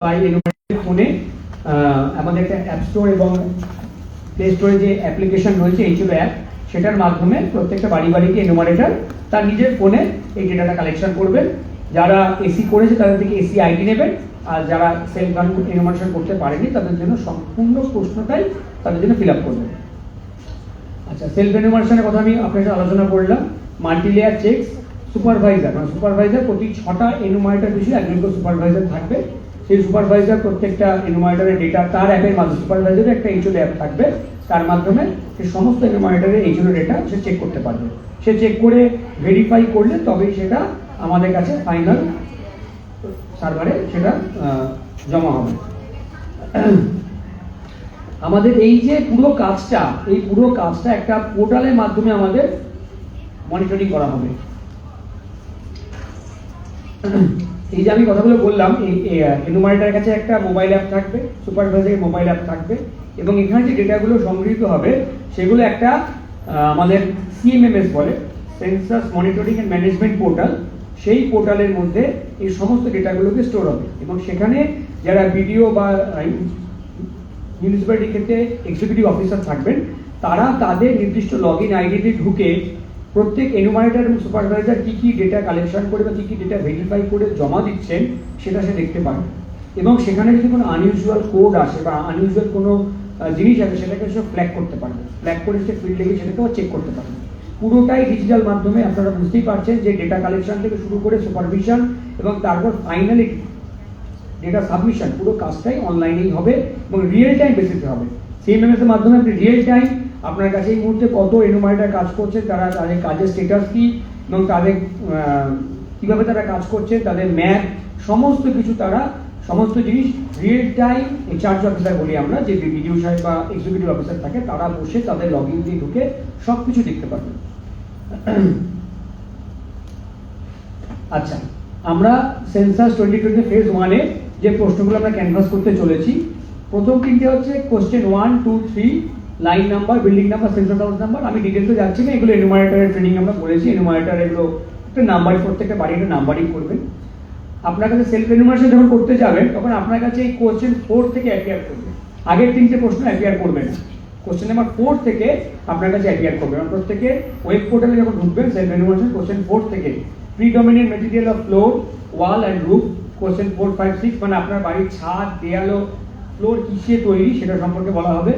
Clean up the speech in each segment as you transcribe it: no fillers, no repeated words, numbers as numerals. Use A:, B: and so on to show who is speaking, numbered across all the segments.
A: ফোনে আমাদের একটা অ্যাপ স্টোর এবং প্লে স্টোরে যে অ্যাপ্লিকেশন রয়েছে এইচএলও অ্যাপ, সেটার মাধ্যমে প্রত্যেকটা বাড়ি বাড়িতে এনুমারেটর তার নিজের ফোনে এই ডেটাটা কালেকশন করবেন। যারা এসি করেছে তাদের থেকে এসি আইডি নেবেন, আর যারা সেলফ এনুমারেশন করতে পারেনি তাদের জন্য সম্পূর্ণ প্রশ্নটাই তাদের জন্য ফিল আপ করবেন। আচ্ছা, সেলফ এনুমারেশনের কথা আমি আপনার সাথে আলোচনা করলাম। মাল্টি লেয়ার চেকস, সুপারভাইজার মানে সুপারভাইজার প্রতি 6টা এনুমারেটর বিষয়ে একজন করে সুপারভাইজার থাকবে। সেই সুপারভাইজার প্রত্যেকটা এনুমারেটরের ডেটা তার অ্যাপের মাধ্যমে, সুপারভাইজারের একটা এইচও অ্যাপ থাকবে, তার মাধ্যমে সে সমস্ত এনুমারেটরের এইচও ডেটা সে চেক করতে পারবে। সে চেক করে ভেরিফাই করলে তবেই সেটা আমাদের কাছে ফাইনাল সার্ভারে সেটা জমা হবে। আমাদের এই যে পুরো কাজটা একটা পোর্টালের মাধ্যমে আমাদের মনিটরিং করা হবে। এই যে আমি কথাগুলো বললাম, এই এনুমারেটরের কাছে একটা মোবাইল অ্যাপ থাকবে, সুপারভাইজারের মোবাইল অ্যাপ থাকবে, এবং এখানে যে ডেটাগুলো সংগৃহীত হবে সেগুলো একটা আমাদের সিএমএমএস বলে, census monitoring and management portal, সেই পোর্টালের মধ্যে এই সমস্ত ডেটাগুলোকে স্টোর হবে। এবং সেখানে যারা বিডিও বা মিউনিসিপ্যালিটির ক্ষেত্রে এক্সিকিউটিভ অফিসার থাকবেন, তারা তাদের নির্দিষ্ট লগ ইন আইডিতে ঢুকে প্রত্যেক এনুমারেটর এবং সুপারভাইজার কী কী ডেটা কালেকশন করে বা কী কী ডেটা ভেরিফাই করে জমা দিচ্ছেন সেটা সে দেখতে পাবে। এবং সেখানে যদি কোনো আনইউজুয়াল কোড আসে বা আনইউজুয়াল কোনো জিনিস আসে, সেটাকে সে ফ্ল্যাগ করতে পারবে, ফ্ল্যাগ করে সে ফিল্ডে গিয়ে সেটাকেও চেক করতে পারবে। পুরোটাই ডিজিটাল মাধ্যমে। আপনারা বুঝতেই পারছেন যে ডেটা কালেকশন থেকে শুরু করে সুপারভিশন এবং তারপর ফাইনালি ডেটা সাবমিশন, পুরো কাজটাই অনলাইনেই হবে এবং রিয়েল টাইম বেসিসে হবে। সিএমএমএস এর মাধ্যমে আপনি রিয়েল টাইম আপনার কাছে এই মুহূর্তে কত এনুমারেটর কাজ করছে, তারা তাদের কাজের স্ট্যাটাস কি এবং তাদের কীভাবে তারা কাজ করছে, তাদের ম্যাপ, সমস্ত কিছু তারা সমস্ত জিনিস রিয়েল টাইম চার্জ অফিসার বলি আমরা, যে বিডিও সাহেব বা এক্সিকিউটিভ অফিসার থাকে, তারা বসে তাদের লগ ইন দিয়ে ঢুকে সব কিছু দেখতে পারবেন। আচ্ছা, আমরা সেন্সাস 2020 ফেজ 1-এ যে প্রশ্নগুলো আমরা ক্যানভাস করতে চলেছি, প্রথম তিনটে হচ্ছে question 1, 2, 3, line number, building number, census house number. আমি ডিটেলসে যাচ্ছি না, এগুলো এনুমারেটরের ট্রেনিং আমরা করেছি। এনুমারেটর এগুলো একটা নাম্বারিং, প্রত্যেকটা বাড়ি একটা নাম্বারিং করবেন। আপনার কাছে সেলফ এনুমারেশন যখন করতে যাবেন তখন আপনার কাছে এই কোশ্চেন 4 থেকে অ্যাপিয়ার করবে। আগের তিনটে প্রশ্ন অ্যাপিয়ার করবে না, কোশ্চেন নাম্বার 4 থেকে আপনার কাছে অ্যাপিয়ার করবে। প্রত্যেকে ওয়েব পোর্টালে যখন ঢুকবেন সেলফ এনুমারেশন কোশ্চেন 4 থেকে, predominant material of floor, wall and roof, question 4, 5, 6 মানে আপনার বাড়ির ছাদ, দেয়াল ও ফ্লোর কিসে তৈরি সেটা সম্পর্কে বলা হবে।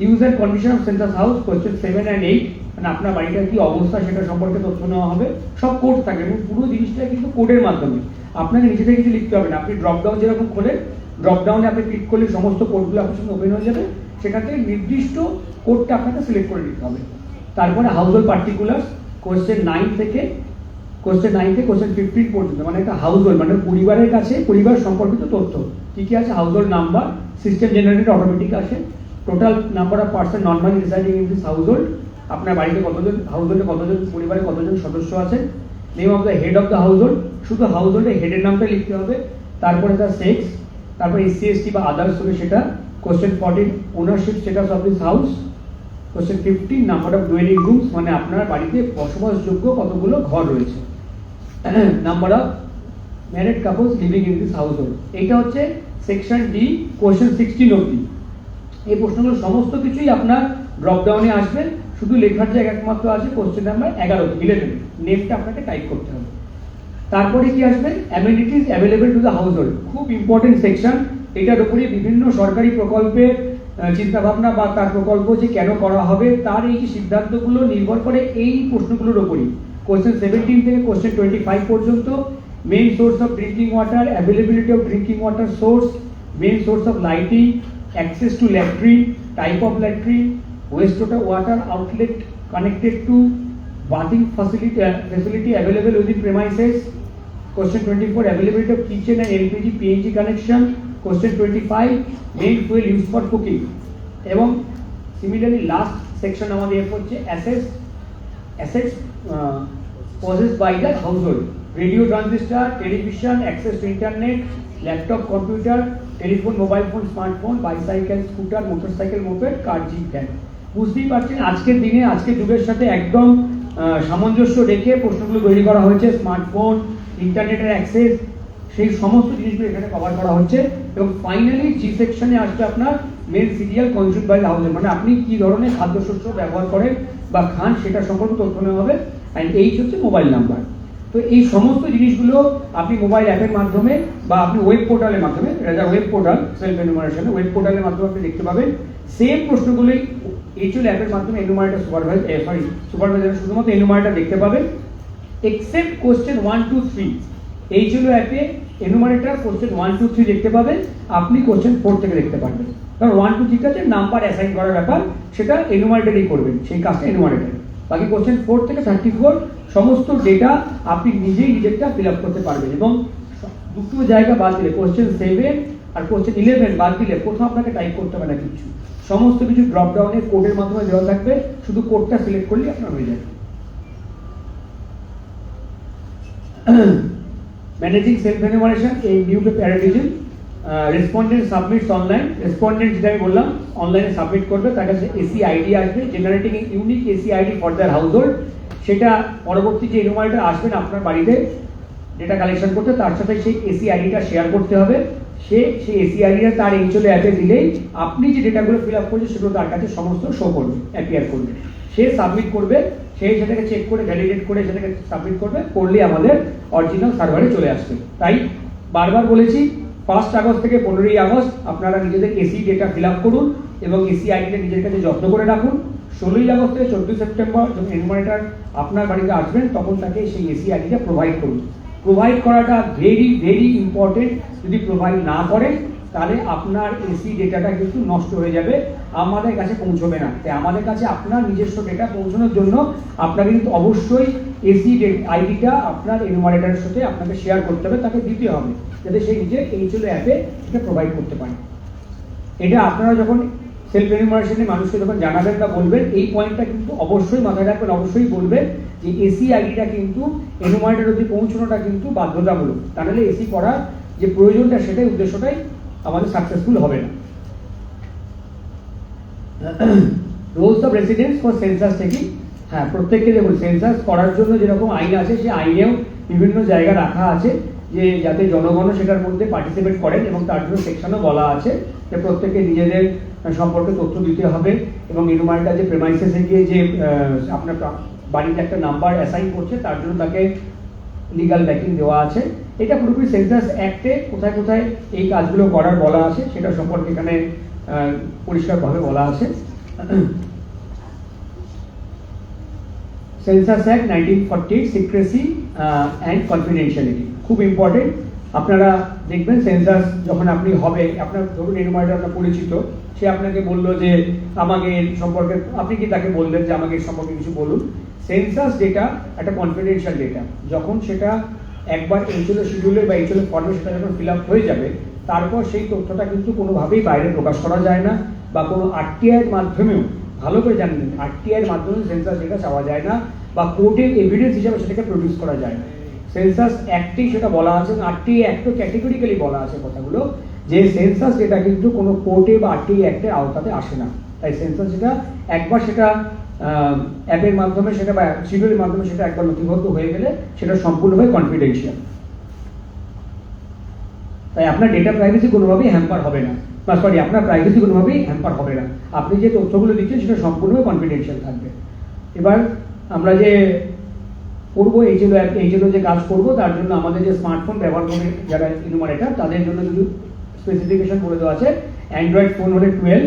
A: Use and condition of census house, question 7 and 8 মানে আপনার বাড়িটার কি অবস্থা সেটা সম্পর্কে তথ্য নেওয়া হবে। সব কোড থাকে এবং পুরো জিনিসটা কিন্তু কোডের মাধ্যমে, আপনাকে নিজে থেকে কিছু লিখতে হবে না। আপনি ড্রপডাউন যেরকম খোলেন, ড্রপডাউনে আপনি ক্লিক করলে সমস্ত কোডগুলো আপনার সঙ্গে ওপেন হয়ে যাবে, সেখান থেকে নির্দিষ্ট কোডটা আপনাকে সিলেক্ট করে নিতে হবে। তারপরে হাউস হোল্ড পার্টিকুলার্স, কোশ্চেন 9 থেকে কোশ্চেন 15 পর্যন্ত, মানে একটা হাউস হোল্ড মানে পরিবারের কাছে পরিবার সম্পর্কিত তথ্য কী কী আছে। Household number, system generated automatic আসে, total number of person normally residing in this household, আপনার বাড়িতে কতজন, হাউস হোল্ডে কতজন, পরিবারে কতজন সদস্য আছেন। Name of the head of the house hold, শুধু হাউস হোল্ডের হেডের নামটা লিখতে হবে। তারপরে তার সেক্স, তারপরে এসসি এসটি বা আদার্স হলে সেটা। Question 14 ownership status of this house. Question 15 number of duelling rooms মানে আপনার বাড়িতে বসবাসযোগ্য কতগুলো ঘর রয়েছে। Number of married couples living in this house hold. এইটা হচ্ছে সেকশন ডি, কোশ্চেন 16 অবধি। এই প্রশ্নগুলো সমস্ত কিছুই আপনার ড্রপডাউনে আসবে, শুধু লেখার জায়গা একমাত্র আছে কোশ্চেন নাম্বার 11 নেমটা আপনাকে টাইপ করতে হবে। তারপরে কি আসবে, amenities available to the house hold, খুব ইম্পর্টেন্ট সেকশন। এটার উপরে বিভিন্ন সরকারি প্রকল্পের চিন্তাভাবনা বা তার প্রকল্প যে কেন করা হবে তার এই যে সিদ্ধান্তগুলো নির্ভর করে এই প্রশ্নগুলোর উপরই। কোশ্চেন 17 থেকে কোশ্চেন 25 পর্যন্ত, main source of drinking water, availability of drinking water source, main source of lighting, access to latrine, type of latrine, wastewater water outlet connected to bathing facility available within premises. Question 24, availability of kitchen and LPG PNG connection. Question 25, main fuel used for cooking. এবং similarly last section আমাদের হচ্ছে assets possessed by the household, radio transistor, television, access to internet, laptop, computer, telephone, mobile phone, smartphone, bicycle, scooter, motorcycle, moped, car, jeep, van. বুঝতেই পারছেন আজকের দিনে, আজকের যুগের সাথে একদম সামঞ্জস্য রেখে প্রশ্নগুলো তৈরি করা হয়েছে। স্মার্টফোন, ইন্টারনেটের অ্যাক্সেস, সেই সমস্ত জিনিসগুলো এখানে কভার করা হচ্ছে। এবং ফাইনালি জি সেকশনে আসবে আপনার মেন সিরিয়াল কনজিউম বাই হাউসের, মানে আপনি কি ধরনের খাদ্যশস্য ব্যবহার করেন বা খান সেটা সম্পর্কে তথ্য নেওয়া হবে। অ্যান্ড এইচ হচ্ছে মোবাইল নাম্বার। তো এই সমস্ত জিনিসগুলো আপনি মোবাইল অ্যাপের মাধ্যমে বা আপনি ওয়েব পোর্টালের মাধ্যমে, ওয়েব পোর্টাল সেলফ এনুমারেশনে ওয়েব পোর্টালের মাধ্যমে আপনি দেখতে পাবেন। সেম প্রশ্নগুলোই এইচএল অ্যাপের মাধ্যমে এনুমারেটর সুপারভাইজার শুধুমাত্র এনুমারেটর দেখতে পাবেন, এক্সেপ্ট কোশ্চেন 1, 2, 3 এইচএল অ্যাপে এনুমারেটর কোশ্চেন 1, 2, 3 দেখতে পাবেন, আপনি কোশ্চেন 4 থেকে দেখতে পারবেন। কারণ 1, 2, 3 আছে নাম্বার অ্যাসাইন করার ব্যাপার, সেটা এনুমারেটরই করবেন, সেই কাজটা এনুমারেটর। বাকি কোশ্চেন 4 থেকে 34 সমস্ত ডেটা আপনি নিজেই নিজেরটা ফিল আপ করতে পারবেন। এবং দুটো জায়গা বাদ দিলে কোশ্চেন 7 আর কোশ্চেন 11 বাদ দিলে কোথাও আপনাকে টাইপ করতে হবে না কিছু, সমস্ত কিছু ড্রপ ডাউনে কোডের মাধ্যমে দেওয়া থাকবে, শুধু কোডটা সিলেক্ট করলেই আপনার হয়ে যাবে। ম্যানেজিং সেলফ এনুমারেশন এই new paradigm. Respondent submits online, respondent যেটা আমি বললাম অনলাইনে সাবমিট করবে, তার কাছে এসি আইডি আসবে, generating unique SE ID for their household. সেটা পরবর্তী যে এনুমারেটর আসবেন আপনার বাড়িতে ডেটা কালেকশন করতে, তার সাথে সেই এসি আইডিটা শেয়ার করতে হবে। সেই এসি আইডিটা তার এইচএল অ্যাপে দিলেই আপনি যে ডেটাগুলো ফিল আপ করছেন সেগুলো তার কাছে সমস্ত শো করবে, অ্যাপিয়ার করবে। সে সাবমিট করবে, সেই সেটাকে চেক করে ভ্যালিডেট করে সেটাকে সাবমিট করবে, করলে আমাদের অরিজিনাল সার্ভারে চলে আসবে। তাই বারবার বলেছি 1 আগস্ট থেকে 15 আগস্ট আপনারা নিজেদের এসি ডেটা ফিল আপ করুন এবং এসি আইডিটা নিজের কাছে যত্ন করে রাখুন। 16 আগস্ট থেকে 14 সেপ্টেম্বর যখন এনুমারেটর আপনার বাড়িতে আসবেন তখন তাকে সেই এসি আইডিটা প্রোভাইড করুন। প্রোভাইড করাটা ভেরি ভেরি ইম্পর্টেন্ট। যদি প্রোভাইড না করেন তাহলে আপনার এসি ডেটাটা কিন্তু নষ্ট হয়ে যাবে, আমাদের কাছে পৌঁছবে না। তাই আমাদের কাছে আপনার নিজস্ব ডেটা পৌঁছানোর জন্য আপনাকে কিন্তু অবশ্যই এসি আইডিটা আপনার এনুমারেটরের সাথে আপনাকে শেয়ার করতে হবে, তাকে দিতে হবে, যাতে সেই নিজের এইচএল অ্যাপে এটা প্রোভাইড করতে পারে। এটা আপনারা যখন সেলফ এনুমারেশনে মানুষকে যখন জানাবেন বা বলবেন, এই পয়েন্টটা কিন্তু অবশ্যই মাথায় রাখবেন, অবশ্যই বলবেন যে এসি আইডিটা কিন্তু এনুমারেটর অবধি পৌঁছানোটা কিন্তু বাধ্যতামূলক, তাহলে এসি করার যে প্রয়োজনটা সেটাই উদ্দেশ্যটাই আমাদের সাকসেসফুল হবে না। Roles of residence for census taking. হ্যাঁ, প্রত্যেককে দেখুন সেন্সাস করার জন্য যেরকম আইন আছে সেই আইনেও বিভিন্ন জায়গা রাখা আছে যে যাতে জনগণও সেটার মধ্যে পার্টিসিপেট করেন, এবং তার জন্য সেকশনও বলা আছে যে প্রত্যেকে নিজেদের সম্পর্কে তথ্য দিতে হবে। এবং এনুমারেটর যে প্রেমাইসেসে গিয়ে যে আপনার বাড়িতে একটা নাম্বার অ্যাসাইন করছে তার জন্য তাকে লিগাল ব্যাকিং দেওয়া আছে। এটা পুরোপুরি সেন্সাস অ্যাক্টে কোথায় কোথায় এই কাজগুলো করার বলা আছে সেটা সম্পর্কে এখানে পরিষ্কারভাবে বলা আছে। Census act 1940 secrecy and confidentiality খুব ইম্পর্টেন্ট। আপনারা দেখবেন সেন্সাস যখন আপনি হবে, আপনার ধরুন এনুমারেটর আপনার পরিচিত, সে আপনাকে বললো যে আমাকে সম্পর্কে, আপনি কি তাকে বললেন যে আমাকে এর সম্পর্কে কিছু বলুন। সেন্সাস ডেটা একটা কনফিডেন্সিয়াল ডেটা, যখন সেটা একবার এইচএল শিডিউলে বা এইচএল ফর্মে সেটা যখন ফিল আপ হয়ে যাবে, তারপর সেই তথ্যটা কিন্তু কোনোভাবেই বাইরে প্রকাশ করা যায় না, বা কোনো আরটিআই এর মাধ্যমেও, ভালো করে জানেন আরটিআই এর মাধ্যমে সেন্সাস ডেটা চাওয়া যায় না, বা কোর্টের এভিডেন্স হিসাবে সেটাকে প্রডিউস করা যায় না। সেন্সাস অ্যাক্টেই সেটা বলা আছে, আরটিআই অ্যাক্টও ক্যাটেগরিক্যালি বলা আছে কথাগুলো, যে সেন্সাস ডেটা কিন্তু কোনো কোর্টে বা আরটিআই অ্যাক্টের আওতাতে আসে না। তাই সেন্সাস ডেটা একবার সেটা অ্যাপের মাধ্যমে সেটা বা শিডিউলের মাধ্যমে সেটা একবার নথিবদ্ধ হয়ে গেলে সেটা সম্পূর্ণভাবে কনফিডেন্সিয়াল। তাই আপনার ডেটা প্রাইভেসি কোনোভাবেই হ্যাম্পার হবে না, বা সরি আপনার প্রাইভেসি কোনোভাবেই হ্যাম্পার হবে না। আপনি যে তথ্যগুলো দিচ্ছেন সেটা সম্পূর্ণভাবে কনফিডেন্সিয়াল থাকবে। এবার আমরা যে করবো এইচএল যে কাজ করবো, তার জন্য আমাদের যে স্মার্টফোন ব্যবহার করে যারা এনুমারেটর তাদের জন্য কিছু স্পেসিফিকেশন বলে দেওয়া আছে। অ্যান্ড্রয়েড ফোন হলে 12,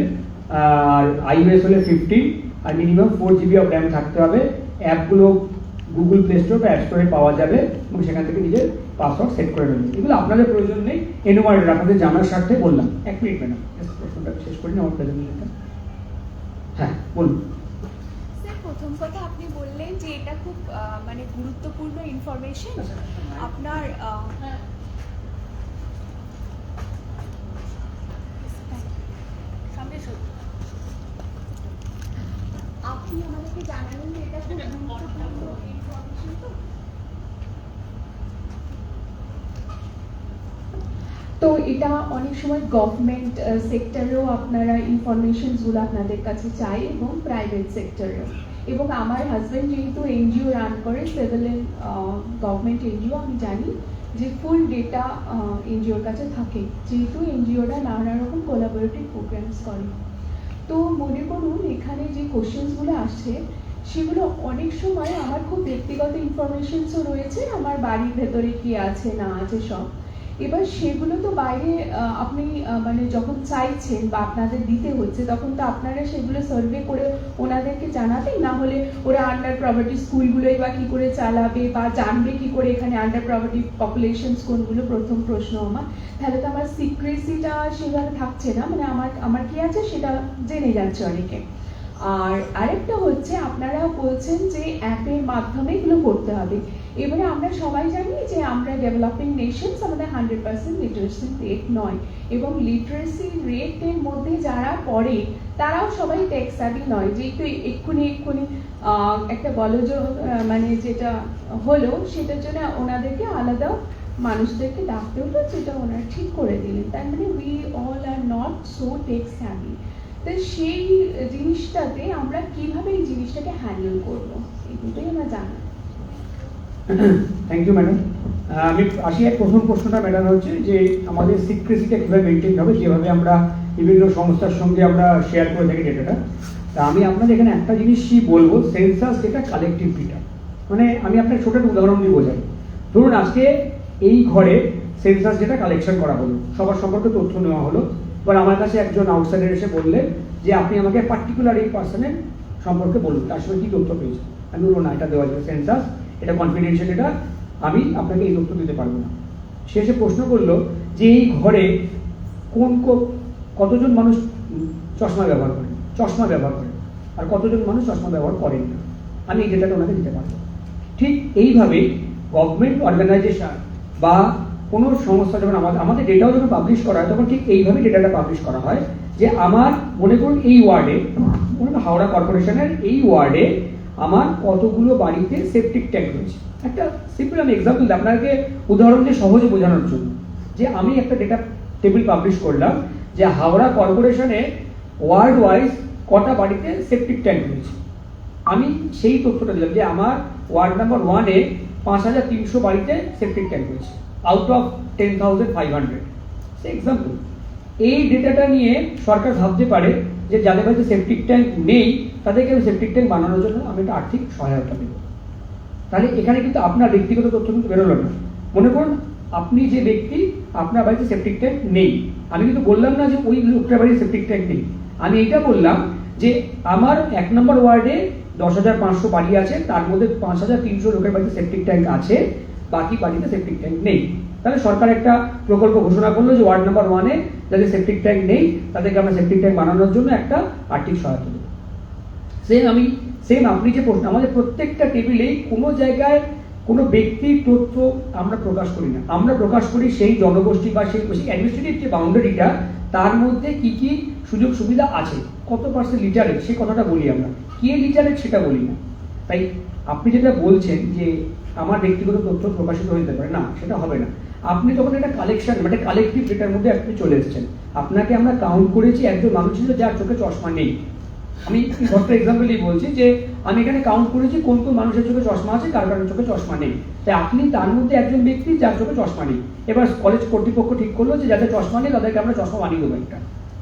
A: আর iOS হলে 15, আর মিনিমাম 4 GB অফ র্যাম থাকতে হবে। অ্যাপগুলো গুগল প্লে স্টোর বা অ্যাপ স্টোরে পাওয়া যাবে এবং সেখান থেকে নিজের পাসওয়ার্ড সেট করে নেবেন। এগুলো আপনাদের প্রয়োজন নেই, এনুমারেটর আপনাদের জানার স্বার্থে বললাম। 1 মিনিট ম্যাডাম, প্রশ্নটা শেষ করি না আমার প্রেজেন্টেশনটা। হ্যাঁ বলুন।
B: স্যার, প্রথম কথা আপনি বললেন যে এটা খুব মানে গুরুত্বপূর্ণ ইনফরমেশন। আপনার আপনি আমাদেরকে জানালেন যে এটা খুব গুরুত্বপূর্ণ ইনফরমেশন। তো এটা অনেক সময় গভর্নমেন্ট সেক্টরেও আপনারা ইনফরমেশনসগুলো আপনাদের কাছে চাই, এবং প্রাইভেট সেক্টরেও। এবং আমার হাজব্যান্ড যেহেতু এনজিও রান করে, সিভিল গভর্নমেন্ট এনজিও, আমি জানি যে ফুল ডেটা এনজিওর কাছে থাকে, যেহেতু এনজিওরা নানা রকম কোলাবোরেটিভ প্রোগ্রামস করে। তো মনে করুন এখানে যে কোশ্চেন্সগুলো আসছে সেগুলো অনেক সময় আমার খুব ব্যক্তিগত ইনফরমেশনসও রয়েছে, আমার বাড়ির ভেতরে কি আছে না আছে সব। এবার সেগুলো তো বাইরে আপনি মানে যখন চাইছেন বা আপনাদের দিতে হচ্ছে, তখন তো আপনারা সেগুলো সার্ভে করে ওনাদেরকে জানাবেন, না হলে ওরা আন্ডার প্রভার্টি স্কুলগুলোই বা কী করে চালাবে বা জানবে কি করে এখানে আন্ডার প্রভার্টি পপুলেশনস কোনগুলো, প্রথম প্রশ্ন আমার। তাহলে তো আমার সিক্রেসিটা সেভাবে থাকছে না, মানে আমার কি আছে সেটা জেনে যাচ্ছে অনেকে। আর আরেকটা হচ্ছে আপনারা বলছেন যে অ্যাপের মাধ্যমে এগুলো করতে হবে। এবারে আমরা সবাই জানি যে আমরা ডেভেলপিং নেশনস, আমাদের 100% লিটারেসি রেট নয়, এবং লিটারেসি রেটের মধ্যে যারা পড়ে তারাও সবাই টেক সাভি নয়, যে একটু এক্ষুনি একটা বলজ মানে যেটা হলো সেটার জন্য ওনাদেরকে আলাদা মানুষদেরকে ডাকতে হলো, যেটা ওনারা ঠিক করে দিলেন। তার মানে we all are not so tech savvy. তো সেই জিনিসটাতে আমরা কিভাবে এই জিনিসটাকে হ্যান্ডেল করবো, এগুলোই আমরা জানি।
A: Thank you madam. আমি আসি এক প্রথম প্রশ্নটা ম্যাডাম হচ্ছে যে আমাদের সিক্রেসিটা কীভাবে মেনটেন হবে, যেভাবে আমরা বিভিন্ন সংস্থার সঙ্গে আমরা শেয়ার করে থাকি ডেটাটা। তা আমি আপনাদের এখানে একটা জিনিসই বলবো, সেন্সাস ডেটা কালেকটিভ ডেটা। মানে আমি আপনার ছোট একটা উদাহরণ দিয়ে বোঝাই। ধরুন আজকে এই ঘরে সেন্সাস ডেটা কালেকশন করা হলো, সবার সম্পর্কে তথ্য নেওয়া হলো। এবার আমার কাছে একজন আউটসাইডার এসে বললেন যে আপনি আমাকে পার্টিকুলার এই পার্সনের সম্পর্কে বলুন, তার সঙ্গে কী তথ্য পেয়েছেন। আমি বলবো না, এটা দেওয়া যাবে সেন্সাস, এটা কনফিডেন্সিয়াল, এটা আমি আপনাকে এই তথ্য দিতে পারবো না। সে এসে প্রশ্ন করলো যে এই ঘরে কতজন মানুষ চশমা ব্যবহার করেন, আর কতজন মানুষ চশমা ব্যবহার করেন না, আমি এই ডেটাটা ওনাকে দিতে পারবো। ঠিক এইভাবে গভর্নমেন্ট অর্গানাইজেশন বা কোনো সংস্থা যখন আমাদের ডেটাও যখন পাবলিশ করা হয়, তখন ঠিক এইভাবে ডেটাটা পাবলিশ করা হয় যে আমার মনে করুন এই ওয়ার্ডে, হাওড়া কর্পোরেশনের এই ওয়ার্ডে আমার কতগুলো বাড়িতে সেপটিক ট্যাঙ্ক রয়েছে। একটা সিম্পল আমি এক্সাম্পল দিই আপনাকে উদাহরণ দিয়ে সহজে বোঝানোর জন্য, যে আমি একটা ডেটা টেবিল পাবলিশ করলাম যে হাওড়া কর্পোরেশনে ওয়ার্ড ওয়াইজ কটা বাড়িতে সেপটিক ট্যাঙ্ক রয়েছে। আমি সেই তথ্যটা দিলাম যে আমার ওয়ার্ড নাম্বার 1-এ 5300 বাড়িতে সেপটিক ট্যাঙ্ক রয়েছে আউট অফ 10,500। Say example. এই ডেটাটা নিয়ে সরকার ভাবতে পারে যে যাদের বাড়িতে সেপটিক ট্যাঙ্ক নেই তাদেরকে আমি সেপটিক ট্যাঙ্ক বানানোর জন্য আমি একটা আর্থিক সহায়তা দেবো। তাহলে এখানে কিন্তু আপনার ব্যক্তিগত তথ্য কিন্তু বেরোলো না। মনে করুন আপনি যে ব্যক্তি, আপনার বাড়িতে সেপটিক ট্যাঙ্ক নেই, আমি কিন্তু বললাম না যে ওই লোকটার বাড়িতে সেপটিক ট্যাঙ্ক নেই, আমি এটা বললাম যে আমার 1 নম্বর ওয়ার্ডে 10,500 বাড়ি আছে, তার মধ্যে 5,300 লোকের বাড়িতে সেপটিক ট্যাঙ্ক আছে, বাকি বাড়িতে সেপটিক ট্যাঙ্ক নেই। তাহলে সরকার একটা প্রকল্প ঘোষণা করলো যে ওয়ার্ড নাম্বার 1-এ যাদের সেপটিক ট্যাঙ্ক নেই তাদেরকে আমরা সেপটিক ট্যাঙ্ক বানানোর জন্য একটা আর্থিক সহায়তা দেবো। সেম আপনি যে প্রশ্ন, আমাদের প্রত্যেকটা টেবিলেই কোনো জায়গায় কোনো ব্যক্তির তথ্য আমরা প্রকাশ করি না, আমরা প্রকাশ করি সেই জনগোষ্ঠী বা সেই অ্যাডমিনিস্ট্রেটিভ যে বাউন্ডারিটা, তার মধ্যে কি কি সুযোগ সুবিধা আছে, কত পার্সেন্ট লিটারেট সেই কথাটা বলি আমরা, কে লিটারেট সেটা বলি না। তাই আপনি যেটা বলছেন যে আমার ব্যক্তিগত তথ্য প্রকাশিত হতে পারে না, সেটা হবে না। আপনি তখন একটা কালেকশন মানে কালেকটিভ ডেটার মধ্যে আপনি চলে এসেছেন। আপনাকে আমরা কাউন্ট করেছি একজন মানুষ ছিল যার চোখে চশমা নেই। আমি ঘটনা এক্সাম্পলই বলছি যে আমি এখানে কাউন্ট করেছি কোন কোন মানুষের চোখে চশমা আছে, কার কারোর চোখে চশমা নেই। তাই আপনি তার মধ্যে একজন ব্যক্তি যার চোখে চশমা নেই। এবার কলেজ কর্তৃপক্ষ ঠিক করলো যে যাদের চশমা নেই তাদেরকে আমরা চশমা বানিয়ে দেবো একটা।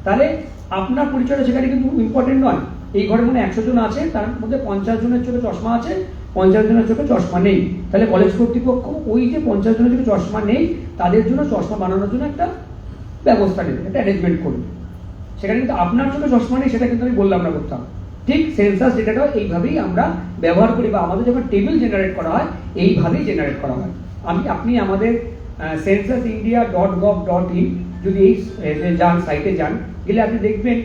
A: তাহলে আপনার পরিচয়টা সেখানে কিন্তু ইম্পর্টেন্ট নয়। এই ঘরে মনে 100 জন আছে, তার মধ্যে 50 জনের চোখে চশমা আছে, 50 জনের চোখে চশমা নেই। তাহলে কলেজ কর্তৃপক্ষ ওই যে 50 জনের চোখে চশমা নেই তাদের জন্য চশমা বানানোর জন্য একটা ব্যবস্থা নেবে, একটা অ্যারেঞ্জমেন্ট করবে। সেখানে কিন্তু আপনার চোখে চশমা নেই সেটা কিন্তু আমি বললাম না কোথাও। ঠিক সেন্সাস ডেটাটাও এইভাবেই আমরা ব্যবহার করি, বা আমাদের যখন টেবিল জেনারেট করা হয় এইভাবেই জেনারেট করা হয়। আপনি আমাদের censusindia.gov.in যদি এই যান, সাইটে যান, গেলে আপনি দেখবেন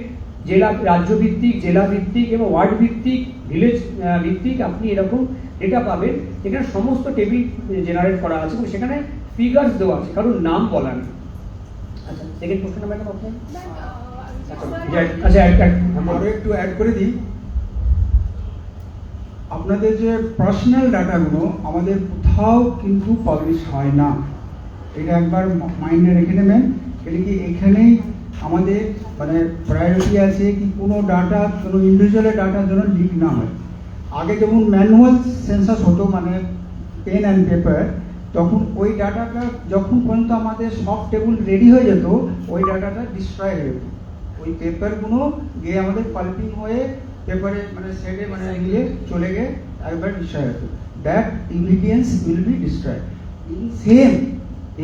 A: জেলা, রাজ্য ভিত্তিক, জেলা ভিত্তিক এবং ওয়ার্ড ভিত্তিক, ভিলেজ ভিত্তিক আপনি এরকম ডেটা পাবেন। এখানে সমস্ত টেবিল জেনারেট করা আছে এবং সেখানে ফিগার্স দেওয়া আছে, কারণ নাম বলা নেই। আচ্ছা, সেকেন্ড কোশ্চেন ম্যাডাম আপনার। আচ্ছা,
C: আরো একটু অ্যাড করে দিই, আপনাদের যে পার্সোনাল ডাটাগুলো আমাদের কোথাও কিন্তু পাবলিশ হয় না, এটা একবার মাইন্ডে রেখে নেবেন। এটা কি এখানেই আমাদের মানে প্রায়োরিটি আছে কি কোনো ডাটা, কোনো ইন্ডিভিজুয়ালের ডাটার জন্য লিক না হয়। আগে যেমন ম্যানুয়াল সেন্সাস হতো, মানে পেন অ্যান্ড পেপার, তখন ওই ডাটাটা যখন পর্যন্ত আমাদের সব টেবিল রেডি হয়ে যেত, ওই ডাটাটা ডিস্ট্রয় হয়ে যেত। ওই পেপারগুলো গিয়ে আমাদের পাল্পিং হয়ে পেপারে মানে সেটে মানে গিয়ে চলে গিয়ে একবার ডিস্ট্রয় হতো। That ingredients will be destroy. Same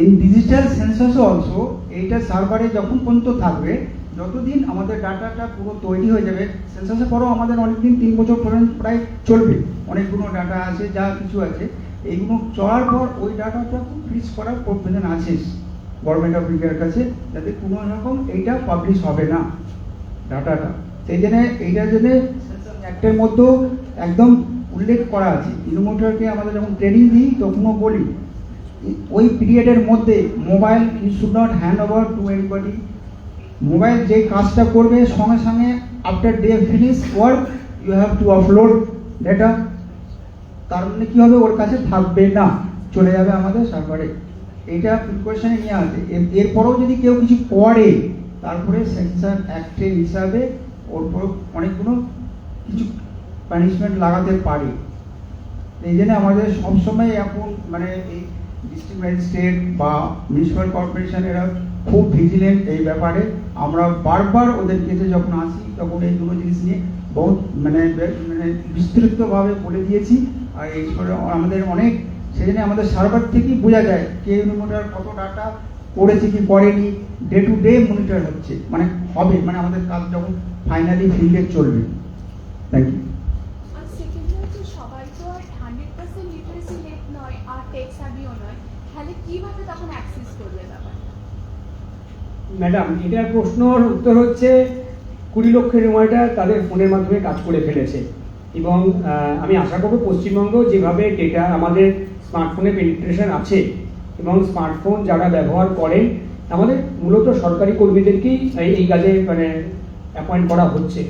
C: in digital সেন্সাসও অলসো এইটা সার্ভারে যখন পর্যন্ত থাকবে, যতদিন আমাদের ডাটাটা পুরো তৈরি হয়ে যাবে, সেন্সাসের পরও আমাদের অনেকদিন 3 বছর পর্যন্ত প্রায় চলবে, অনেকগুলো ডাটা আছে যা কিছু আছে, এইগুলো চলার পর ওই ডাটাটা ফ্রিজ করার প্রভিশন আছে গভর্নমেন্ট অফ ইন্ডিয়ার কাছে, যাতে কোনো রকম এইটা পাবলিশ হবে না ডাটাটা। সেই জন্য এইটার জন্য অ্যাক্টের মধ্যেও একদম উল্লেখ করা আছে। ইনোমোটারকে আমাদের যখন ট্রেনিং দিই তখনও বলি ওই পিরিয়ডের মধ্যে mobile you should not hand over to anybody. Mobile যে কাজটা করবে সঙ্গে সঙ্গে after day finish work you have to upload data. তার মানে কী হবে, ওর কাছে থাকবে না, চলে যাবে আমাদের সার্ভারে। এইটা প্রিকশনে নিয়ে আসে। এরপরেও যদি কেউ কিছু করে তারপরে সেন্সার অ্যাক্টের হিসাবে ওর পর অনেকগুলো কিছু পানিশমেন্ট লাগাতে পারে। এই জন্য আমাদের সবসময় এখন মানে এই ডিস্ট্রিক্ট ম্যাজিস্ট্রেট বা মিউনিসিপ্যাল কর্পোরেশন এরা খুব ভিজিলেন্ট এই ব্যাপারে। আমরা বারবার ওদের কেসে যখন আসি তখন এইগুলো জিনিস নিয়ে বহুত মানে বিস্তৃতভাবে বলে দিয়েছি। আর এই আমাদের অনেক, সেই জন্য আমাদের সার্ভার থেকেই বোঝা যায় কে ইনোমোটার কত ডাটা করেছে কি করেনি, ডে টু ডে মনিটর হচ্ছে, মানে হবে, মানে আমাদের কাজ যখন ফাইনালি ফিল্ডে চলবে। Thank you.
D: আর সেকেন্ডলি হচ্ছে সবাই তো আর 100% লিটারেসি রেট নয় আর টেক সাভিও নয়, তাহলে কিভাবে তখন অ্যাক্সেস করবে ব্যাপার?
A: ম্যাডাম, এটার প্রশ্নর উত্তর হচ্ছে 20 লক্ষ রিমাইন্ডার তাদের ফোনের মাধ্যমে কাজ করে ফেলেছে। এবং আমি আশা করব পশ্চিমবঙ্গ যেভাবে ডেটা আমাদের স্মার্টফোনে পেনিট্রেশন আছে এবং স্মার্টফোন যারা ব্যবহার করেন, আমাদের মূলত সরকারি কর্মীদেরকেই এই কাজে মানে অ্যাপয়েন্ট করা হচ্ছে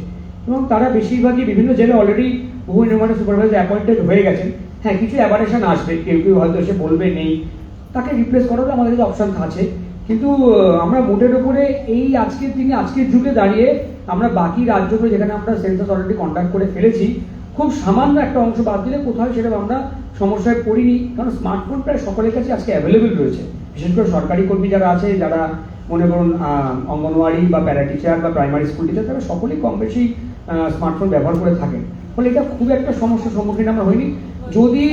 A: এবং তারা বেশিরভাগই বিভিন্ন জেলায় অলরেডি বহু ইনোভেটর সুপারভাইজার অ্যাপয়েন্টেড হয়ে গেছেন। হ্যাঁ, কিছু অ্যাবারেশন আসবে, কেউ কেউ হয়তো এসে বলবে নেই, তাকে রিপ্লেস করারও আমাদের কাছে অপশন আছে। কিন্তু আমরা মোটের উপরে এই আজকের দিনে আজকের যুগে দাঁড়িয়ে আমরা বাকি রাজ্যগুলো যেখানে আমরা সেন্সাস অলরেডি কন্ডাক্ট করে ফেলেছি, খুব সামান্য একটা অংশ বাদ দিলে কোথাও সেটা আমরা সমস্যায় পড়িনি। কারণ স্মার্টফোন প্রায় সকলের কাছে আজকে অ্যাভেলেবেল রয়েছে। বিশেষ করে সরকারি কর্মী যারা আছে, যারা মনে করুন অঙ্গনওয়াড়ি বা প্যারা টিচার বা প্রাইমারি স্কুল টিচার, তারা সকলেই কম বেশি স্মার্টফোন ব্যবহার করে থাকেন। ফলে এটা খুব একটা সমস্যার সম্মুখীন আমরা হইনি। যদি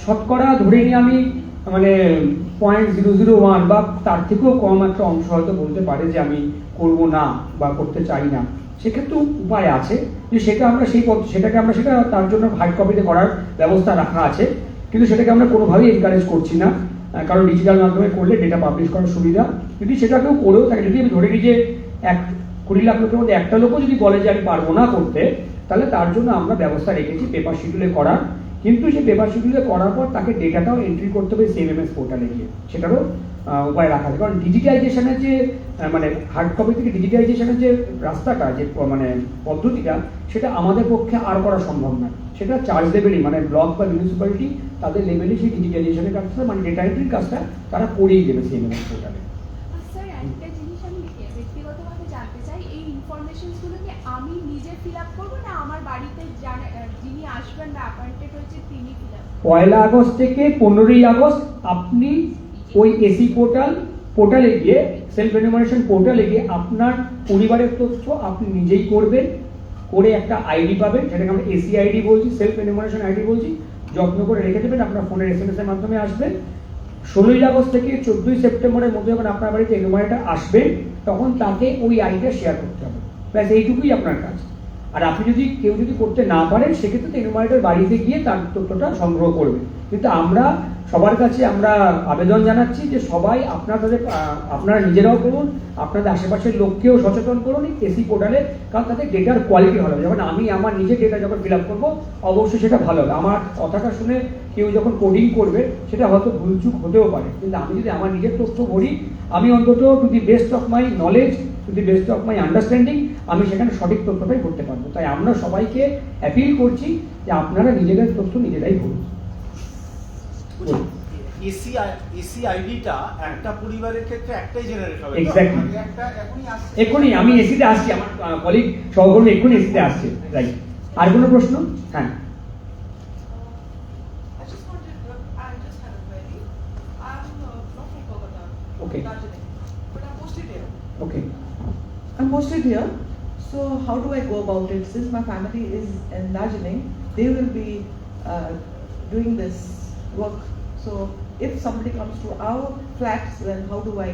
A: শতকরা ধরে নিয়ে আমি মানে 0.001 বা তার থেকেও কম একটা অংশ হয়তো বলতে পারে যে আমি করব না বা করতে চাই না, সেক্ষেত্রে উপায় আছে যে সেটা আমরা সেটাকে আমরা তার জন্য হার্ড কপিতে করার ব্যবস্থা রাখা আছে। কিন্তু সেটাকে আমরা কোনোভাবেই এনকারেজ করছি না, কারণ ডিজিটাল মাধ্যমে করলে ডেটা পাবলিশ করার সুবিধা। যদি সেটা কেউ করেও থাকে, যদি আমি ধরে নিই যে 20 লাখ লোকের মধ্যে একটা লোকও যদি বলে যে আমি পারবো না করতে, তাহলে তার জন্য আমরা ব্যবস্থা রেখেছি পেপার শিডিউলে করার। কিন্তু সেই পেপার শিডিউলে করার পর তাকে ডেটাটাও এন্ট্রি করতে হবে সিএমএমএস পোর্টালে গিয়ে, সেটারও উপায় রাখা আছে। কারণ ডিজিটাইজেশনের যে মানে হার্ড কপি থেকে ডিজিটাইজেশনের যে রাস্তাটা, যে মানে পদ্ধতিটা, সেটা আমাদের পক্ষে আর করা সম্ভব না। সেটা চার্জ লেভেলই, মানে ব্লক বা মিউনিসিপ্যালিটি তাদের লেভেলে সেই ডিজিটাইজেশনের কাজটা, মানে ডেটা এন্ট্রির কাজটা তারা করিয়ে দেবে সিএমএমএস পোর্টালে।
D: স্যার, একটা জিনিস আমি ব্যক্তিগতভাবে জানতে চাই, এই ইনফরমেশনসগুলোকে আমি নিজে ফিল আপ করবো না আমার বাড়িতে যিনি আসবেন বা অ্যাপয়েন্টেড হয়েছে তিনি ফিল আপ?
A: 1 আগস্ট থেকে 15ই আগস্ট আপনি ওই এসি পোর্টালে গিয়ে, সেলফ এনুমারেশন পোর্টালে গিয়ে আপনার পরিবারের তথ্য আপনি নিজেই করবেন, করে একটা আইডি পাবেন, সেটাকে আমরা এসি আইডি বলছি, সেলফ এনুমারেশন আইডি বলছি, যত্ন করে রেখে দেবেন, আপনার ফোনের এসএমএস এর মাধ্যমে আসবে। 16ই আগস্ট থেকে 14ই সেপ্টেম্বরের মধ্যে যখন আপনার বাড়িতে এনুমারেটর আসবে, তখন তাকে ওই আইডিটা শেয়ার করতে হবে। ব্যাস এইটুকুই আপনার কাজ। আর আপনি যদি কেউ করতে না পারেন, সেক্ষেত্রে এনুমারেটর বাড়িতে গিয়ে তার তথ্যটা সংগ্রহ করবে। কিন্তু আমরা সবার কাছে আমরা আবেদন জানাচ্ছি যে সবাই আপনারা নিজেরাও করুন, আপনাদের আশেপাশের লোককেও সচেতন করুন এসি পোর্টালে, কারণ তাদের ডেটার কোয়ালিটি ভালো হবে। যখন আমি আমার নিজের ডেটা যখন ফিল আপ করবো, অবশ্যই সেটা ভালো হবে। আমার কথাটা শুনে কেউ যখন কোডিং করবে, সেটা হয়তো ভুলচুক হতেও পারে, কিন্তু আমি যদি আমার নিজের তথ্য ভরি, আমি অন্তত to the best of my knowledge, to the best of my understanding, আমি সেখানে সঠিক তথ্যটাই করতে পারবো। তাই আমরা সবাইকে অ্যাপিল করছি যে আপনারা নিজেদের তথ্য নিজেরাই করুন।
E: এসি আইডিটা একটা পরিবারের ক্ষেত্রে একটাই জেনারেট হবে।
A: এক্স্যাক্টলি, এখনই আমি এসিতে আসছি, আমার কলিগ সহকর্মী এক্ষুনি এসিতে আসছে। রাইট, আর কোনো প্রশ্ন? হ্যাঁ,
F: I just had a query. posted here. So how do I go about it? Since my family is in Darjeeling, they will be doing this work. So if somebody comes to our flats, then how do I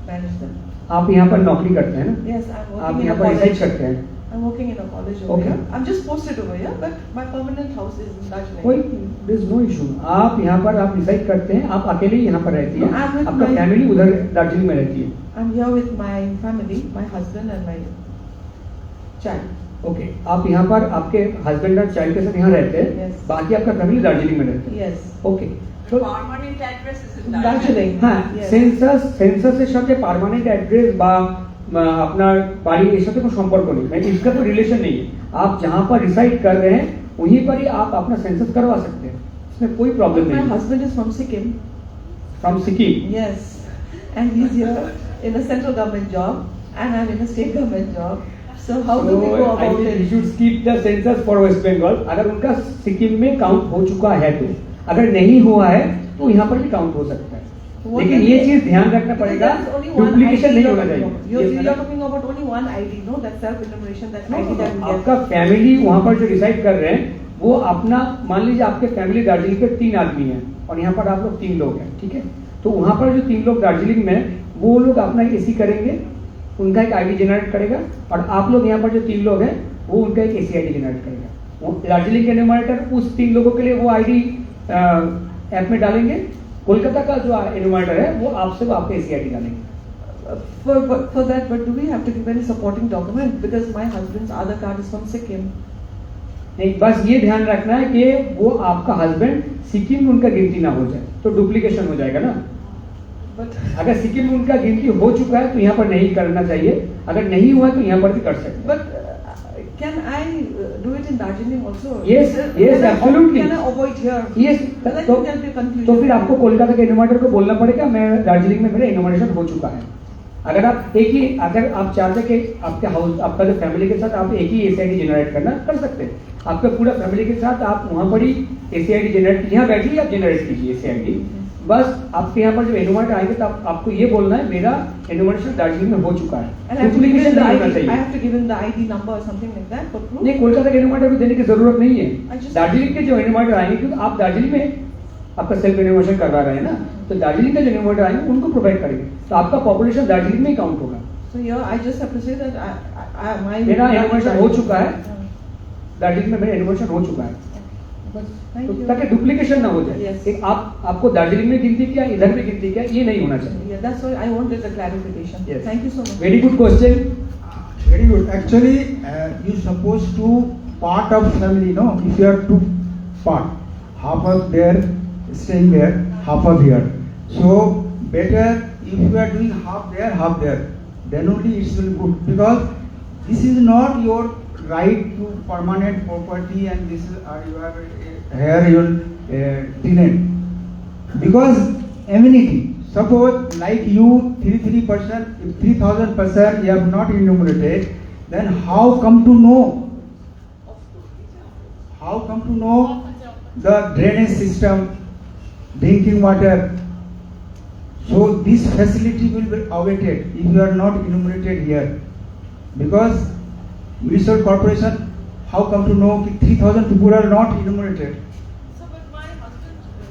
F: manage them?
A: आप यहाँ पर नौकरी करते हैं ना?
F: Yes, I'm
A: आप
F: working in
A: यहाँ
F: a
A: पर रिसाइड
F: college.
A: करते हैं?
F: I'm working in a college over
A: Okay.
F: here. I'm just posted over here, but my permanent house is in
A: कोई
F: Darjeeling.
A: This no issue. आप यहाँ पर आप रिसाइड करते हैं, आप अकेले ही यहाँ पर रहती हैं,
F: No, I'm with
A: आपका
F: my-
A: फैमिली उधर दार्जिलिंग में रहती है।
F: I'm here with my family, my husband and my child.
A: Okay, आप यहाँ पर आपके हस्बैंड और चाइल्ड के साथ यहाँ रहते हैं,
F: Yes.
A: बाकी आपका फैमिली दार्जिलिंग में रहते हैं।
F: Yes.
A: ओके, तो
G: permanent address is in
F: Darjeeling.
A: হ্যাঁ,
F: Yes.
A: সেন্সাসের সাথে পার্মানেন্ট অ্যাড্রেস বা আপনার বাড়ি এর সাথে কোনো সম্পর্ক नहीं है, इसका तो रिलेशन नहीं है। आप जहाँ पर रिसाइड कर रहे हैं वहीं पर ही आप अपना सेंसस करवा सकते हैं, इसमें कोई प्रॉब्लम
F: My
A: नहीं है।
F: husband is from Sikkim.
A: From Sikkim.
F: Yes. And he's here in a central government job and I'm in a state government job. So how do we go
A: I
F: about
A: think we
F: it?
A: should skip the census for West Bengal। अगर उनका सिक्किम में count हो चुका है तो, अगर नहीं हुआ है तो यहाँ पर भी काउंट हो सकता है,
F: What
A: लेकिन
F: will
A: ये
F: be-
A: चीज ध्यान रखना
F: Because
A: पड़ेगा,
F: there's only one
A: duplication
F: ID
A: नहीं
F: you're
A: होना
F: talking
A: चाहिए।
F: about. You're,
A: Yes,
F: you're
A: madam?
F: talking about only one ID, no? That self-enumeration, that
A: No,
F: ID
A: no,
F: that we get.
A: आपका फैमिली वहाँ पर जो डिसाइड कर रहे हैं वो अपना, मान लीजिए आपके फैमिली दार्जिलिंग पे 3 आदमी हैं और यहाँ पर आप लोग 3 लोग हैं, ठीक है? तो वहाँ पर जो 3 लोग दार्जिलिंग में हैं, वो लोग अपना एसी करेंगे, उनका एक आईडी जनरेट करेगा, और आप लोग यहाँ पर जो 3 लोग हैं वो उनका एक एसी आईडी जनरेट करेगा। वो दार्जिलिंग के एन्यूमरेटर उस 3 लोगों के लिए वो आईडी ऐप में डालेंगे, कोलकाता का जो एन्यूमरेटर है वो आपसे वो आपके एसी आईडी डालेंगे।
F: For that, but do we have to give any supporting document? Because my husband's Aadhaar card is from Sikkim.
A: नहीं, बस ये ध्यान रखना है कि वो आपका हस्बैंड सिक्किम में उनका गिनती ना हो जाए, तो डुप्लीकेशन हो जाएगा ना।
F: But
A: अगर सिक्किम में उनका गिनती हो चुका है तो यहाँ पर नहीं करना चाहिए, अगर नहीं हुआ तो यहाँ पर भी कर सकते हैं।
F: but can I do it in Darjeeling also?
A: Yes, yes,
F: Can I-
A: absolutely.
F: Can I avoid here?
A: Yes,
F: Then I
A: तो
F: think there'll be confusion.
A: फिर आपको कोलकाता के एन्यूमरेटर को बोलना पड़ेगा मैं दार्जिलिंग में मेरा एन्यूमरेशन हो चुका है। अगर आप चाहते हैं कि आपके हाउस, आपका जो फैमिली के साथ आप एक ही एसआईडी जनरेट करना कर सकते हैं, आपके पूरा फैमिली के साथ आप वहाँ पर ही एसआईडी जनरेट कीजिए, यहाँ बैठिए आप जनरेट कीजिए एसआईडी। बस आपके यहाँ पर जो एन्यूमरेटर आएंगे तो आपको ये बोलना है मेरा एन्यूमरेशन दार्जिलिंग में हो चुका है,
F: And I have to give
A: duplication
F: him the
A: नहीं होना
F: ID. I
A: चाहिए।
F: have to give him the ID number or something like that for proof.
A: नहीं, कोलकाता के एन्यूमरेटर भी देने की जरूरत नहीं है।
F: I just-
A: दार्जिलिंग के जो एन्यूमरेटर आएंगे, क्योंकि आप दार्जिलिंग में आपका सेल्फ एन्यूमरेशन करवा रहे हैं ना, तो दार्जिलिंग के जो एन्यूमरेटर आएंगे उनको प्रोवाइड करेंगे, तो आपका पॉपुलेशन दार्जिलिंग में ही काउंट होगा।
F: So here I just have to say that my
A: मेरा एन्यूमरेशन हो चुका है,
F: हाँ.
A: दार्जिलिंग में मेरा एन्यूमरेशन हो चुका है,
F: Thank
A: तो
F: you.
A: ताकि डुप्लीकेशन ना हो जाए।
F: Yes.
A: एक आपको दार्जिलिंग में गिनती किया, इधर भी गिनती किया, ये नहीं होना चाहिए।
F: Yeah, that's why I wanted the clarification.
A: Yes.
F: Thank you so much.
A: Very good question.
C: Very good. Actually, you supposed to part of family, no? If you are two part, half of there staying there, half of here. So better if you are doing half there, then only it will good, because this is not your right to permanent property, and this is you have here your tenant, because amenity. Suppose like you 3,000 person you have not enumerated, then how come to know? How come to know the drainage system, drinking water? So this facility will be awaited if you are not enumerated here, because municipal corporation, how come to know that 3,000 people are not enumerated?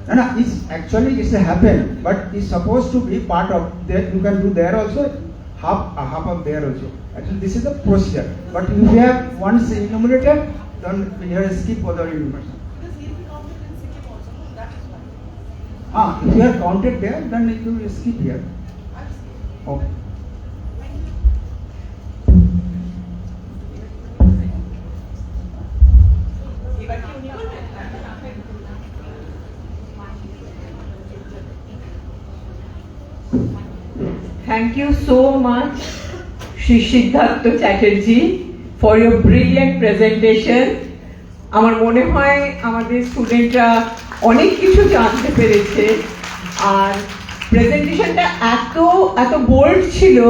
C: No, it's actually it's a happen, but it's supposed to be part of that. You can do there also, half of there also. Actually, this is the procedure. But if you have once enumerated, then you have to skip other enumeration. If you are counted there, then you will skip here. Okay.
G: Thank you so much, Shri Siddhartha Chatterjee, for your brilliant presentation. আমার মনে হয় আমাদের স্টুডেন্টরা অনেক কিছু জানতে পেরেছে, আর প্রেজেন্টেশনটা এত বোল্ড ছিল,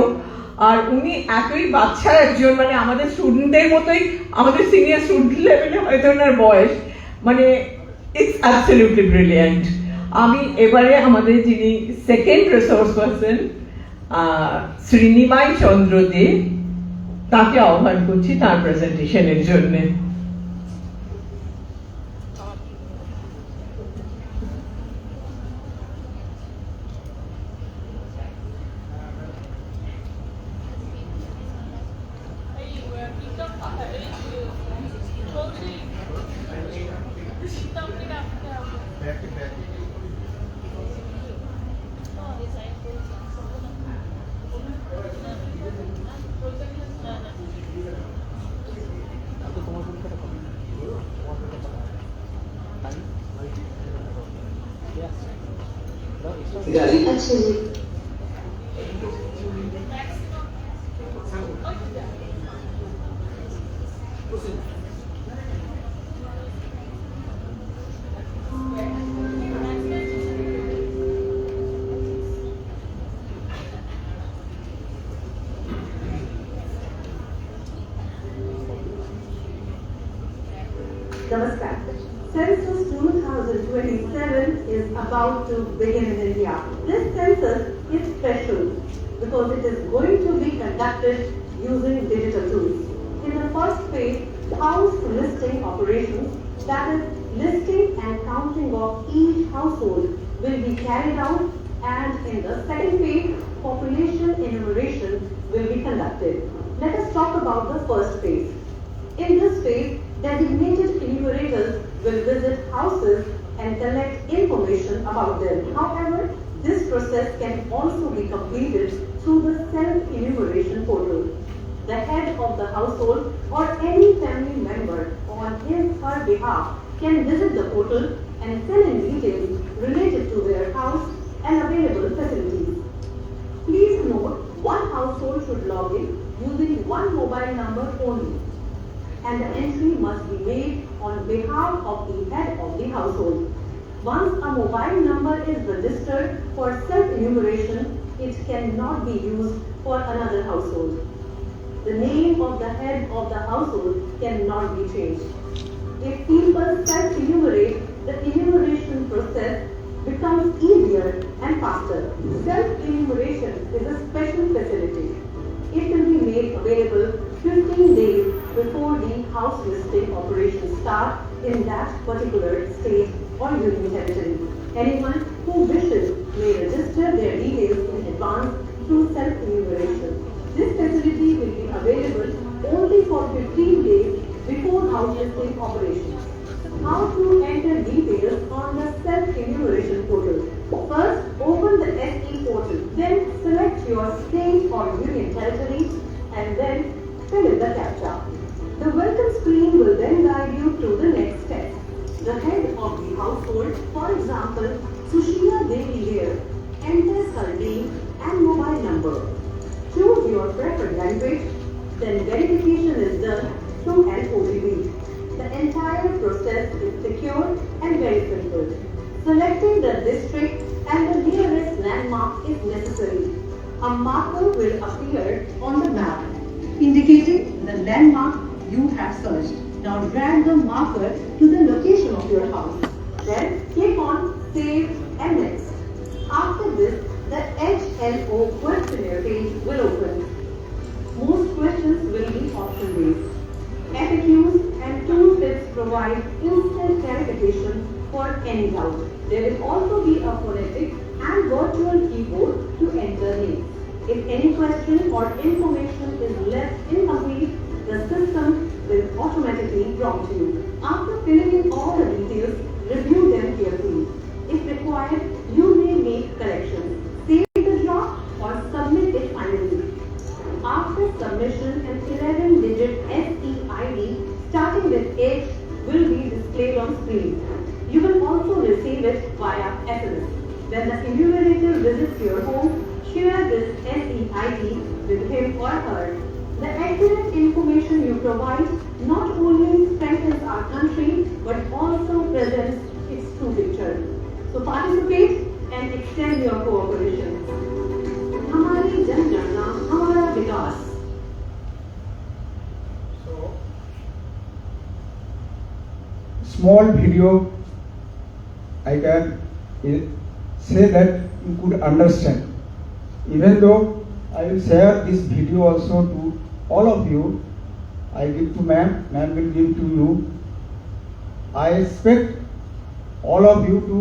G: আর উনি এতই বাচ্চা একজন, মানে আমাদের স্টুডেন্টদের মতোই, আমাদের সিনিয়র স্টুডেন্ট লেভেলে হয়তো ওনার বয়স, মানে ইটস অ্যাবসলিউটলি ব্রিলিয়েন্ট। আমি এবারে আমাদের যিনি সেকেন্ড রিসোর্স পারসন শ্রীনিমাই চন্দ্র দে, তাকে আহ্বান করছি তার প্রেজেন্টেশনের জন্য।
H: अच्छा जी। Namaskar. Census 2027 is about to begin in India. This census is special because it is going to be conducted using digital tools. In the first phase, house listing operations, that is, listing and counting of each household, will be carried out, and in the second phase, population enumeration will be conducted. Let us talk about the first phase. In this phase, designated enumerators will visit houses and collect information about them. However, this process can also be completed through the self-enumeration portal. The head of the household or any family member on his or her behalf can visit the portal and fill in details related to their house and available facilities. Please note, one household should log in using one mobile number only, and the entry must be made on behalf of the head of the household. Once a mobile number is registered for self-enumeration, it cannot be used for another household. The name of the head of the household cannot be changed. If people self-enumerate, the enumeration process becomes easier and faster. Self-enumeration is a special facility. It will be made available 15 days before the house listing operations start in that particular state or union territory. Anyone who wishes may register their details in advance through self-enumeration. This facility will be available only for 15 days before house listing operations. How to enter details on the self-enumeration portal? First, open the SE portal. Then select your state or union territory and then fill in the CAPTCHA. The welcome screen will then guide you to the next step. The head of the household, for example, Sushila Devi here, enters her name and mobile number. Choose your preferred language, then verification is done through an OTP. The entire process is secure and very simple. Selecting the district and the nearest landmark is necessary. A marker will appear on the map, indicating the landmark you have searched. Now drag the marker to the location of your house. Then click on Save and Next. After this, the HLO questionnaire page will open. Most questions will be option-based. FAQs and tooltips provide instant clarification for any doubt. There will also be a phonetic and virtual keyboard to enter names. If any question or information is left incomplete, the system will automatically prompt you. After filling in all the details, review them carefully. If required, you may make corrections. Save the draft or submit it finally. After submission, an 11-digit SEID starting with H will be displayed on screen. You will also receive it via SMS. When the enumerator visits your home, share this SEID with him or her. The accurate information you provide not only strengthens our country but also presents its true picture. So participate and extend your cooperation. हमारी जनगणना हमारा विकास.
C: So, small video, I can say that you could understand. Even though I will share this video also to all of you, I give to ma'am, ma'am will give to you. I expect all of you to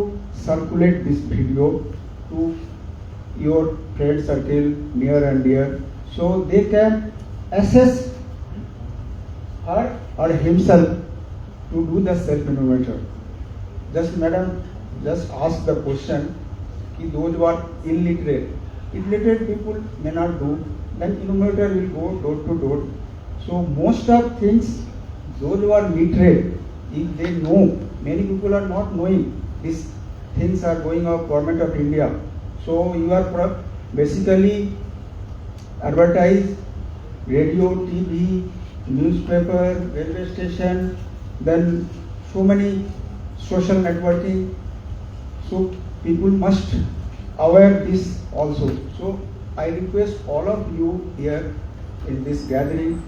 C: circulate this video to your friend circle near and dear, so they can assess her or himself to do the self-enumeration. Just madam, just ask the question, ki those who are illiterate people may not do, then enumerator will go door to door. So most of things, those who are literate, if they know, many people are not knowing these things are going on Government of India. So you are basically advertise radio, TV, newspaper, railway station, then so many social networking. So people must aware this also. So I request all of you here in this gathering,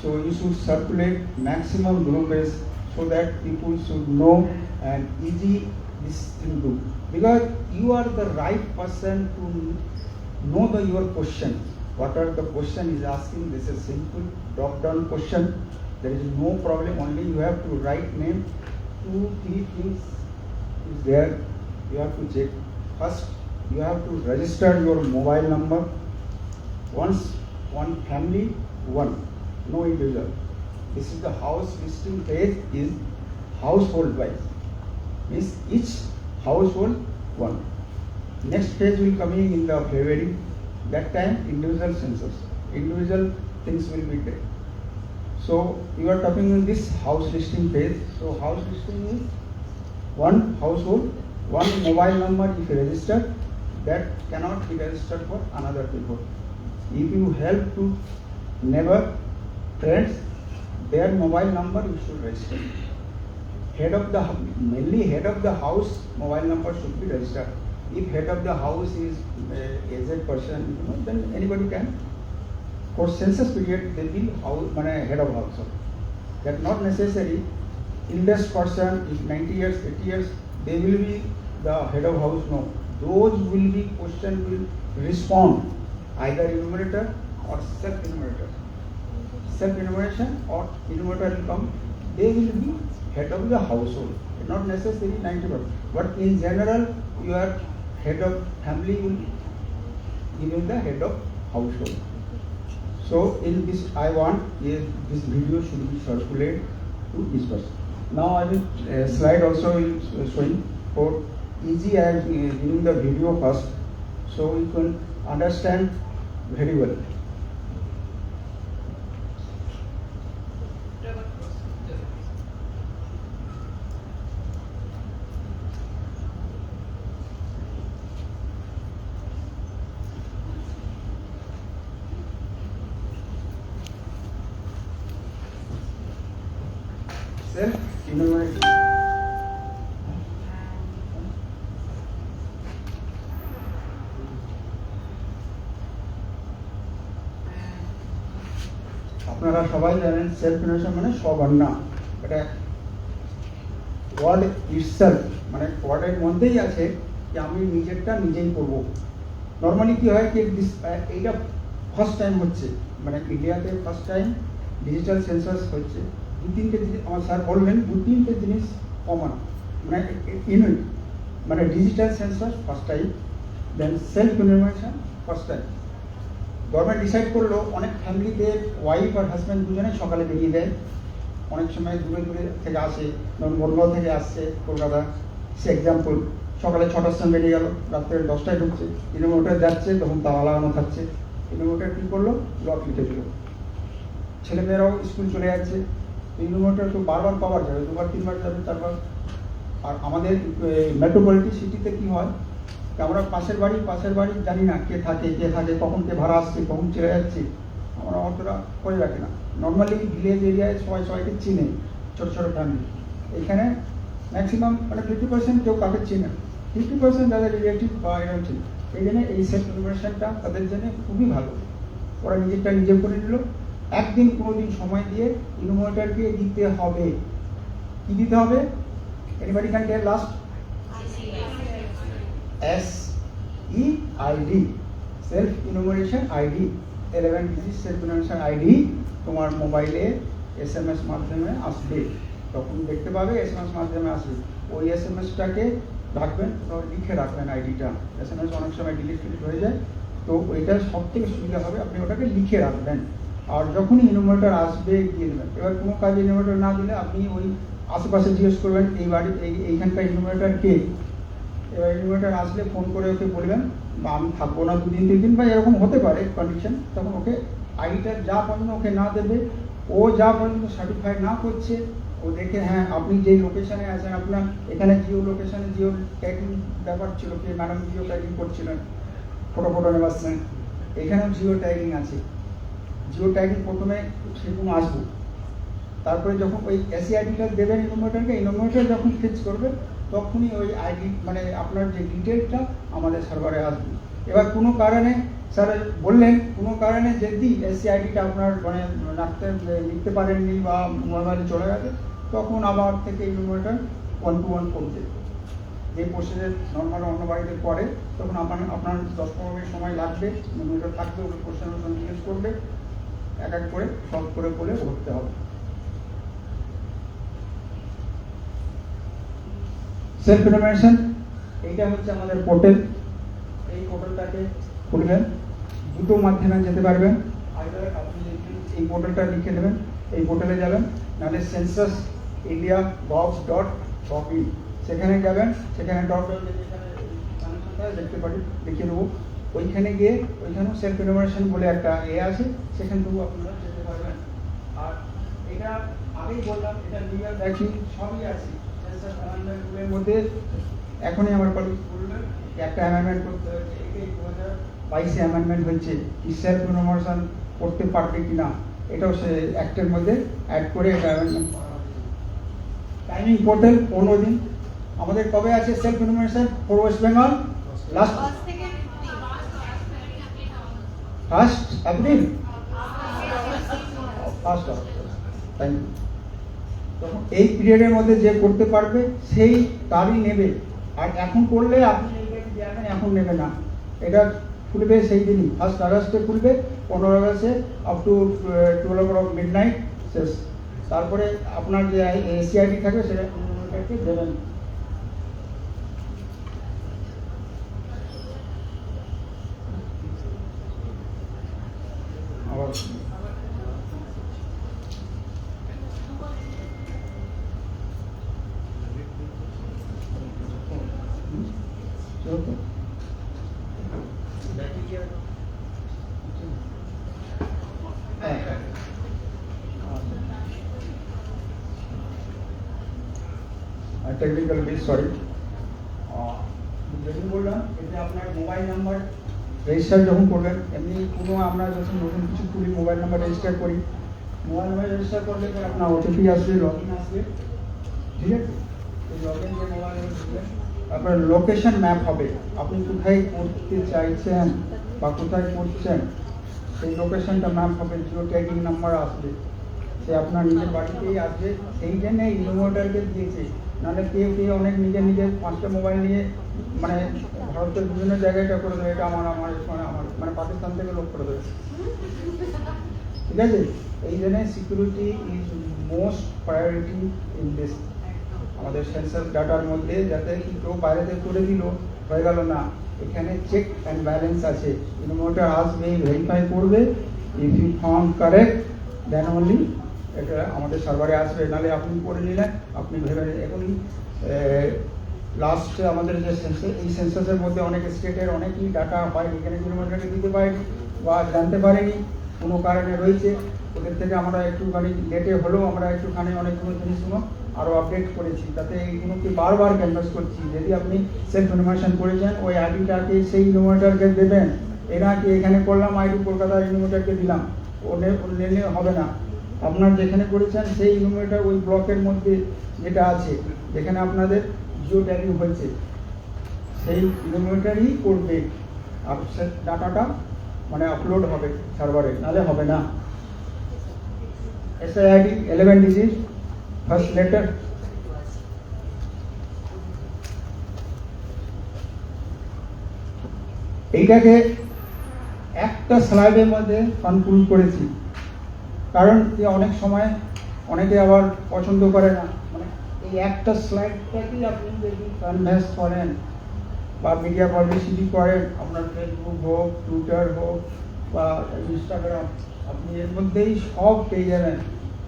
C: so you should circulate maximum groups so that people should know and easy this thing do. Because you are the right person to know your question. What are the question is asking? This is simple drop down question. There is no problem. Only you have to write name. 2, 3 things is there. You have to check. First, you have to register your mobile number. Once one family, one, no individual. This is the house listing page is household wise. Means each household one. Next page will coming in the February. That time individual census, individual things will be there. So you are talking in this house listing page. So house listing is one household, one mobile number if you register, that cannot be registered for another people. If you help to neighbor, friends, their mobile number you should register. Mainly head of the house mobile number should be registered. If head of the house is aged person, then anybody can. For census period, they will head of household. That not necessary. Eldest person, if 90 years, 80 years, they will be the head of house. No, those will be question will respond either enumerator or self-enumerator. Self-enumeration or enumerator will come. They will be head of the household. Not necessarily 90%. But in general, your head of family will give the head of household. So in this, I want this video should be circulated to this person. Now I will slide also will showing for easy. I am giving the video first, so you can understand very well. Self-enumeration. আপনারা সবাই জানেন self-enumeration মানে স্বগণনা। এটা word itself, মানে ওয়ার্ডের মধ্যেই আছে যে আমি নিজেরটা নিজেই করব। নর্মালি কি হয় কি এইটা ফার্স্ট টাইম হচ্ছে, মানে ইন্ডিয়াতে ফার্স্ট টাইম ডিজিটাল সেন্সাস হচ্ছে। দু-তিনটে জিনিস আমার স্যার বললেন, দু-তিনটে জিনিস কমন, মানে ইউনিট, মানে digital census first time, then self enumeration first time. Government decide করলো অনেক ফ্যামিলিতে ওয়াইফ আর হাজব্যান্ড দুজনে সকালে বেরিয়ে দেয়, অনেক সময় দূরে দূরে থেকে আসে, যেমন বনগাঁও থেকে আসছে কলকাতা, সে এক্সাম্পল, সকালে 6টার সময় বেরিয়ে গেল, রাত্রে 10টায় ঢুকছে, ইনোভেটার যাচ্ছে, তখন তালা লাগানো থাকছে, ইনোভেটার কী করলো, লক লিখে দিল, ছেলেমেয়েরাও স্কুল চলে যাচ্ছে, ইনোভেটার তো বারবার পাওয়ার যাবে, 2-3 বার যাবে, 4 বার। আর আমাদের মেট্রোপলিটন সিটিতে কী হয়, আমরা পাশের বাড়ি জানি না কে থাকে, কখন কে ভাড়া আসছে, কখন চলে যাচ্ছে, আমরা অতটা করে রাখি না। নর্মালি ভিলেজ এরিয়ায় সবাইকে চিনে, ছোটো ছোটো ফ্যামিলি। এখানে ম্যাক্সিমাম মানে 50% কেউ কাকে চিনে, 50% যাদের রিলেটিভ বা এরকম চিনে। এই জন্য এই সেলফ ইনুমেরেশনটা তাদের জন্য খুবই ভালো। ওরা নিজেরটা নিজে করে নিল। একদিন 15 দিন সময় দিয়ে ইনুমেরেটরকে দিতে হবে। কি দিতে হবে? Anybody can tell last? SEID, self enumeration ID, 11 digit self information ID তোমার মোবাইলে SMS মাধ্যমে আসবে, তখন দেখতে পাবে SMS মাধ্যমে আসবে। ওই SMSটাকে রাখবেন, লিখে রাখবেন আইডিটা। SMS অনেক সময় ডিলিট হয়ে যায়, তো ওইটা সব থেকে সুবিধা হবে, আপনি ওটাকে লিখে রাখবেন। আর যখনই ইনোভেটর আসবে দিয়ে দেবেন। এবার কোনো কাজে ইনোভেটর না দিলে আপনি ওই আশেপাশে জিজ্ঞেস করবেন এই বাড়ি এইখানকার ইনোভেটর কে। এবার ইনোভেটর আসলে ফোন করে ওকে বলবেন বা আমি থাকবো না 2 দিন 3 দিন বা এরকম হতে পারে কন্ডিশন, তখন ওকে আইডিটা যা পর্যন্ত ওকে না দেবে, ও যা পর্যন্ত সার্টিফাই না করছে, ও দেখে হ্যাঁ আপনি যেই লোকেশনে আছেন, আপনার এখানে জিও লোকেশনে জিও ট্যাগিং ব্যাপার ছিল, কি ম্যাডাম জিও ট্যাগিং করছিলেন, ফটো নেওয়াচ্ছেন, এখানেও জিও ট্যাগিং আছে। জিও ট্যাগিং প্রথমে সেরকম আসবো, তারপরে যখন ওই এসি আইডিটা দেবেন ইনোভেটরকে, ইনোভেটর যখন ফিক্স করবে তখনই ওই আইডি মানে আপনার যে ডিটেলটা আমাদের সার্ভারে আসবে। এবার কোনো কারণে স্যার বললেন কোনো কারণে যদি এসি আইডিটা আপনার মানে লিখতে পারেননি বা মোবাইলে চলে গেছে, তখন আবার থেকে ইনোভেটর 1-to-1 করবে। যে প্রসেসের নর্মাল অন্য বাড়িতে পরে, তখন আপনার 10-15 মিনিট সময় লাগবে, ইনোভেটর থাকবে, ওকে কোশ্চেন জিজ্ঞেস করবে, এক এক করে সলভ করে বলে ভরতে হবে। সেলফ ইনোভেশন এইটা হচ্ছে আমাদের পোর্টাল। এই পোর্টালটাকে খুলবেন, দুটো মাধ্যমে যেতে পারবেন। আইদার আপনি এই পোর্টালটা লিখে নেবেন, এই পোর্টালে যাবেন, নাহলে censusindia.gov.in সেখানে যাবেন, সেখানে দেখতে পারি লিখে দেবো। ওইখানে গিয়ে ওইখানেও সেলফ ইনোভেশন বলে একটা আছে, সেখান থেকেও আপনারা যেতে পারবেন। আর এটা আগেই বললাম, এটা লিগাল ভ্যাকসিন সবই আছে সেন্সাস অ্যামেন্ডমেন্টের মধ্যে। এখনই আমার কলেজ বললেন একটা অ্যামেন্ডমেন্ট করতে হচ্ছে, এই 2022 অ্যামেন্ডমেন্ট হচ্ছে, কি সেলফ ইনোভেশন করতে পারবে কিনা, এটাও সে অ্যাক্টের মধ্যে অ্যাড করে এটা অ্যামেন্ডমেন্ট করা হচ্ছে। টাইমিং পোর্টাল 15 দিন। আমাদের কবে আছে self innovation for West Bengal? Last 1st April, 1st thank you. তখন এই পিরিয়ডের মধ্যে যে করতে পারবে সেই তারই নেবে। আর এখন করলে আপনি যাবেন, এখন নেবে না, এটা খুলবে সেই দিনই 1st আগস্টে খুলবে, 15 আগস্টে আপ টু 12 মিডনাইট শেষ। তারপরে আপনার যে এসিআইডি থাকবে সেটা দেবেন। আবার টেকনিক্যাল বেস সরি যেদিন বললাম, এটা আপনার মোবাইল নাম্বার রেজিস্টার যখন করবেন, এমনি কোনো আমরা যখন নতুন কিছু খুলি মোবাইল নাম্বার রেজিস্টার করি, মোবাইল নাম্বার রেজিস্টার করলে আপনার ওটিপি আসবে, লগইন আসবে, ঠিক আছে? এই লগইন যে মোবাইল নাম্বার, আপনার লোকেশন ম্যাপ হবে, আপনি কোথায় করতে চাইছেন বা কোথায় করছেন সেই লোকেশনটা ম্যাপ হবে, জিও ট্যাগিং নাম্বার আসবে, সে আপনার নিজের বাড়িতেই আসবে। সেই জন্য ইনোভেটরকে দিয়েছে, নাহলে কেউ অনেক নিজের 5টা মোবাইল নিয়ে মানে ভারতের বিভিন্ন জায়গায় এটা করে দেবে, এটা আমার মানে পাকিস্তান থেকে লোক করে দেবে, ঠিক আছে? এই জন্য security is most priority in this আমাদের সেন্সাস ডাটার মধ্যে, যাতে কেউ বাইরে থেকে করে দিল হয়ে গেল না, এখানে চেক অ্যান্ড ব্যালেন্স আছে। ইনোভেটর আসবে, ভেরিফাই করবে, if you found correct then only এটা আমাদের সার্ভারে আসবে, নাহলে আপনি করে নিলেন, আপনি ভেবে এখনই লাস্টে আমাদের যে সেন্সাস, এই সেন্সাসের মধ্যে অনেক স্টেটের অনেকই ডাটা হয়, এখানে ইনোভেটরকে দিতে পারেনি বা জানতে পারেনি, কোনো কারণে রয়েছে, ওদের থেকে আমরা একটুখানি লেটে হলেও আমরা একটুখানি অনেকগুলো জিনিসগুলো আরও আপডেট করেছি, তাতে এইগুলোকে বারবার ক্যানভাস করছি। যদি আপনি সেলফ ইনোভেশন করেছেন, ওই আইডিটাকে সেই ইনোভেটরকে দেবেন, এরা কি এখানে করলাম আইডি কলকাতার ইনোভেটরকে দিলাম, ও নিলে হবে না। আপনার যেখানে করেছেন সেই ইনোভেটর ওই ব্লকের মধ্যে যেটা আছে, যেখানে আপনাদের জিও ট্যাগিং হয়েছে, সেই ইনোভেটরই করবে, আর সে ডাটাটা মানে আপলোড হবে সার্ভারে, নাহলে হবে না। SIID 11 ডিজিট ফার্স্ট লেটার, এইটাকে একটা স্লাইডের মধ্যে কনক্লুড করেছি, কারণ কি অনেক সময় অনেকে আবার পছন্দ করে না, মানে এই একটা স্লাইডটাকেই আপনি যদি কনভেন্স করেন বা মিডিয়া পাবলিসিটি করেন, আপনার ফেসবুক হোক, টুইটার হোক বা ইনস্টাগ্রাম, আপনি এর মধ্যেই সব পেয়ে যাবেন।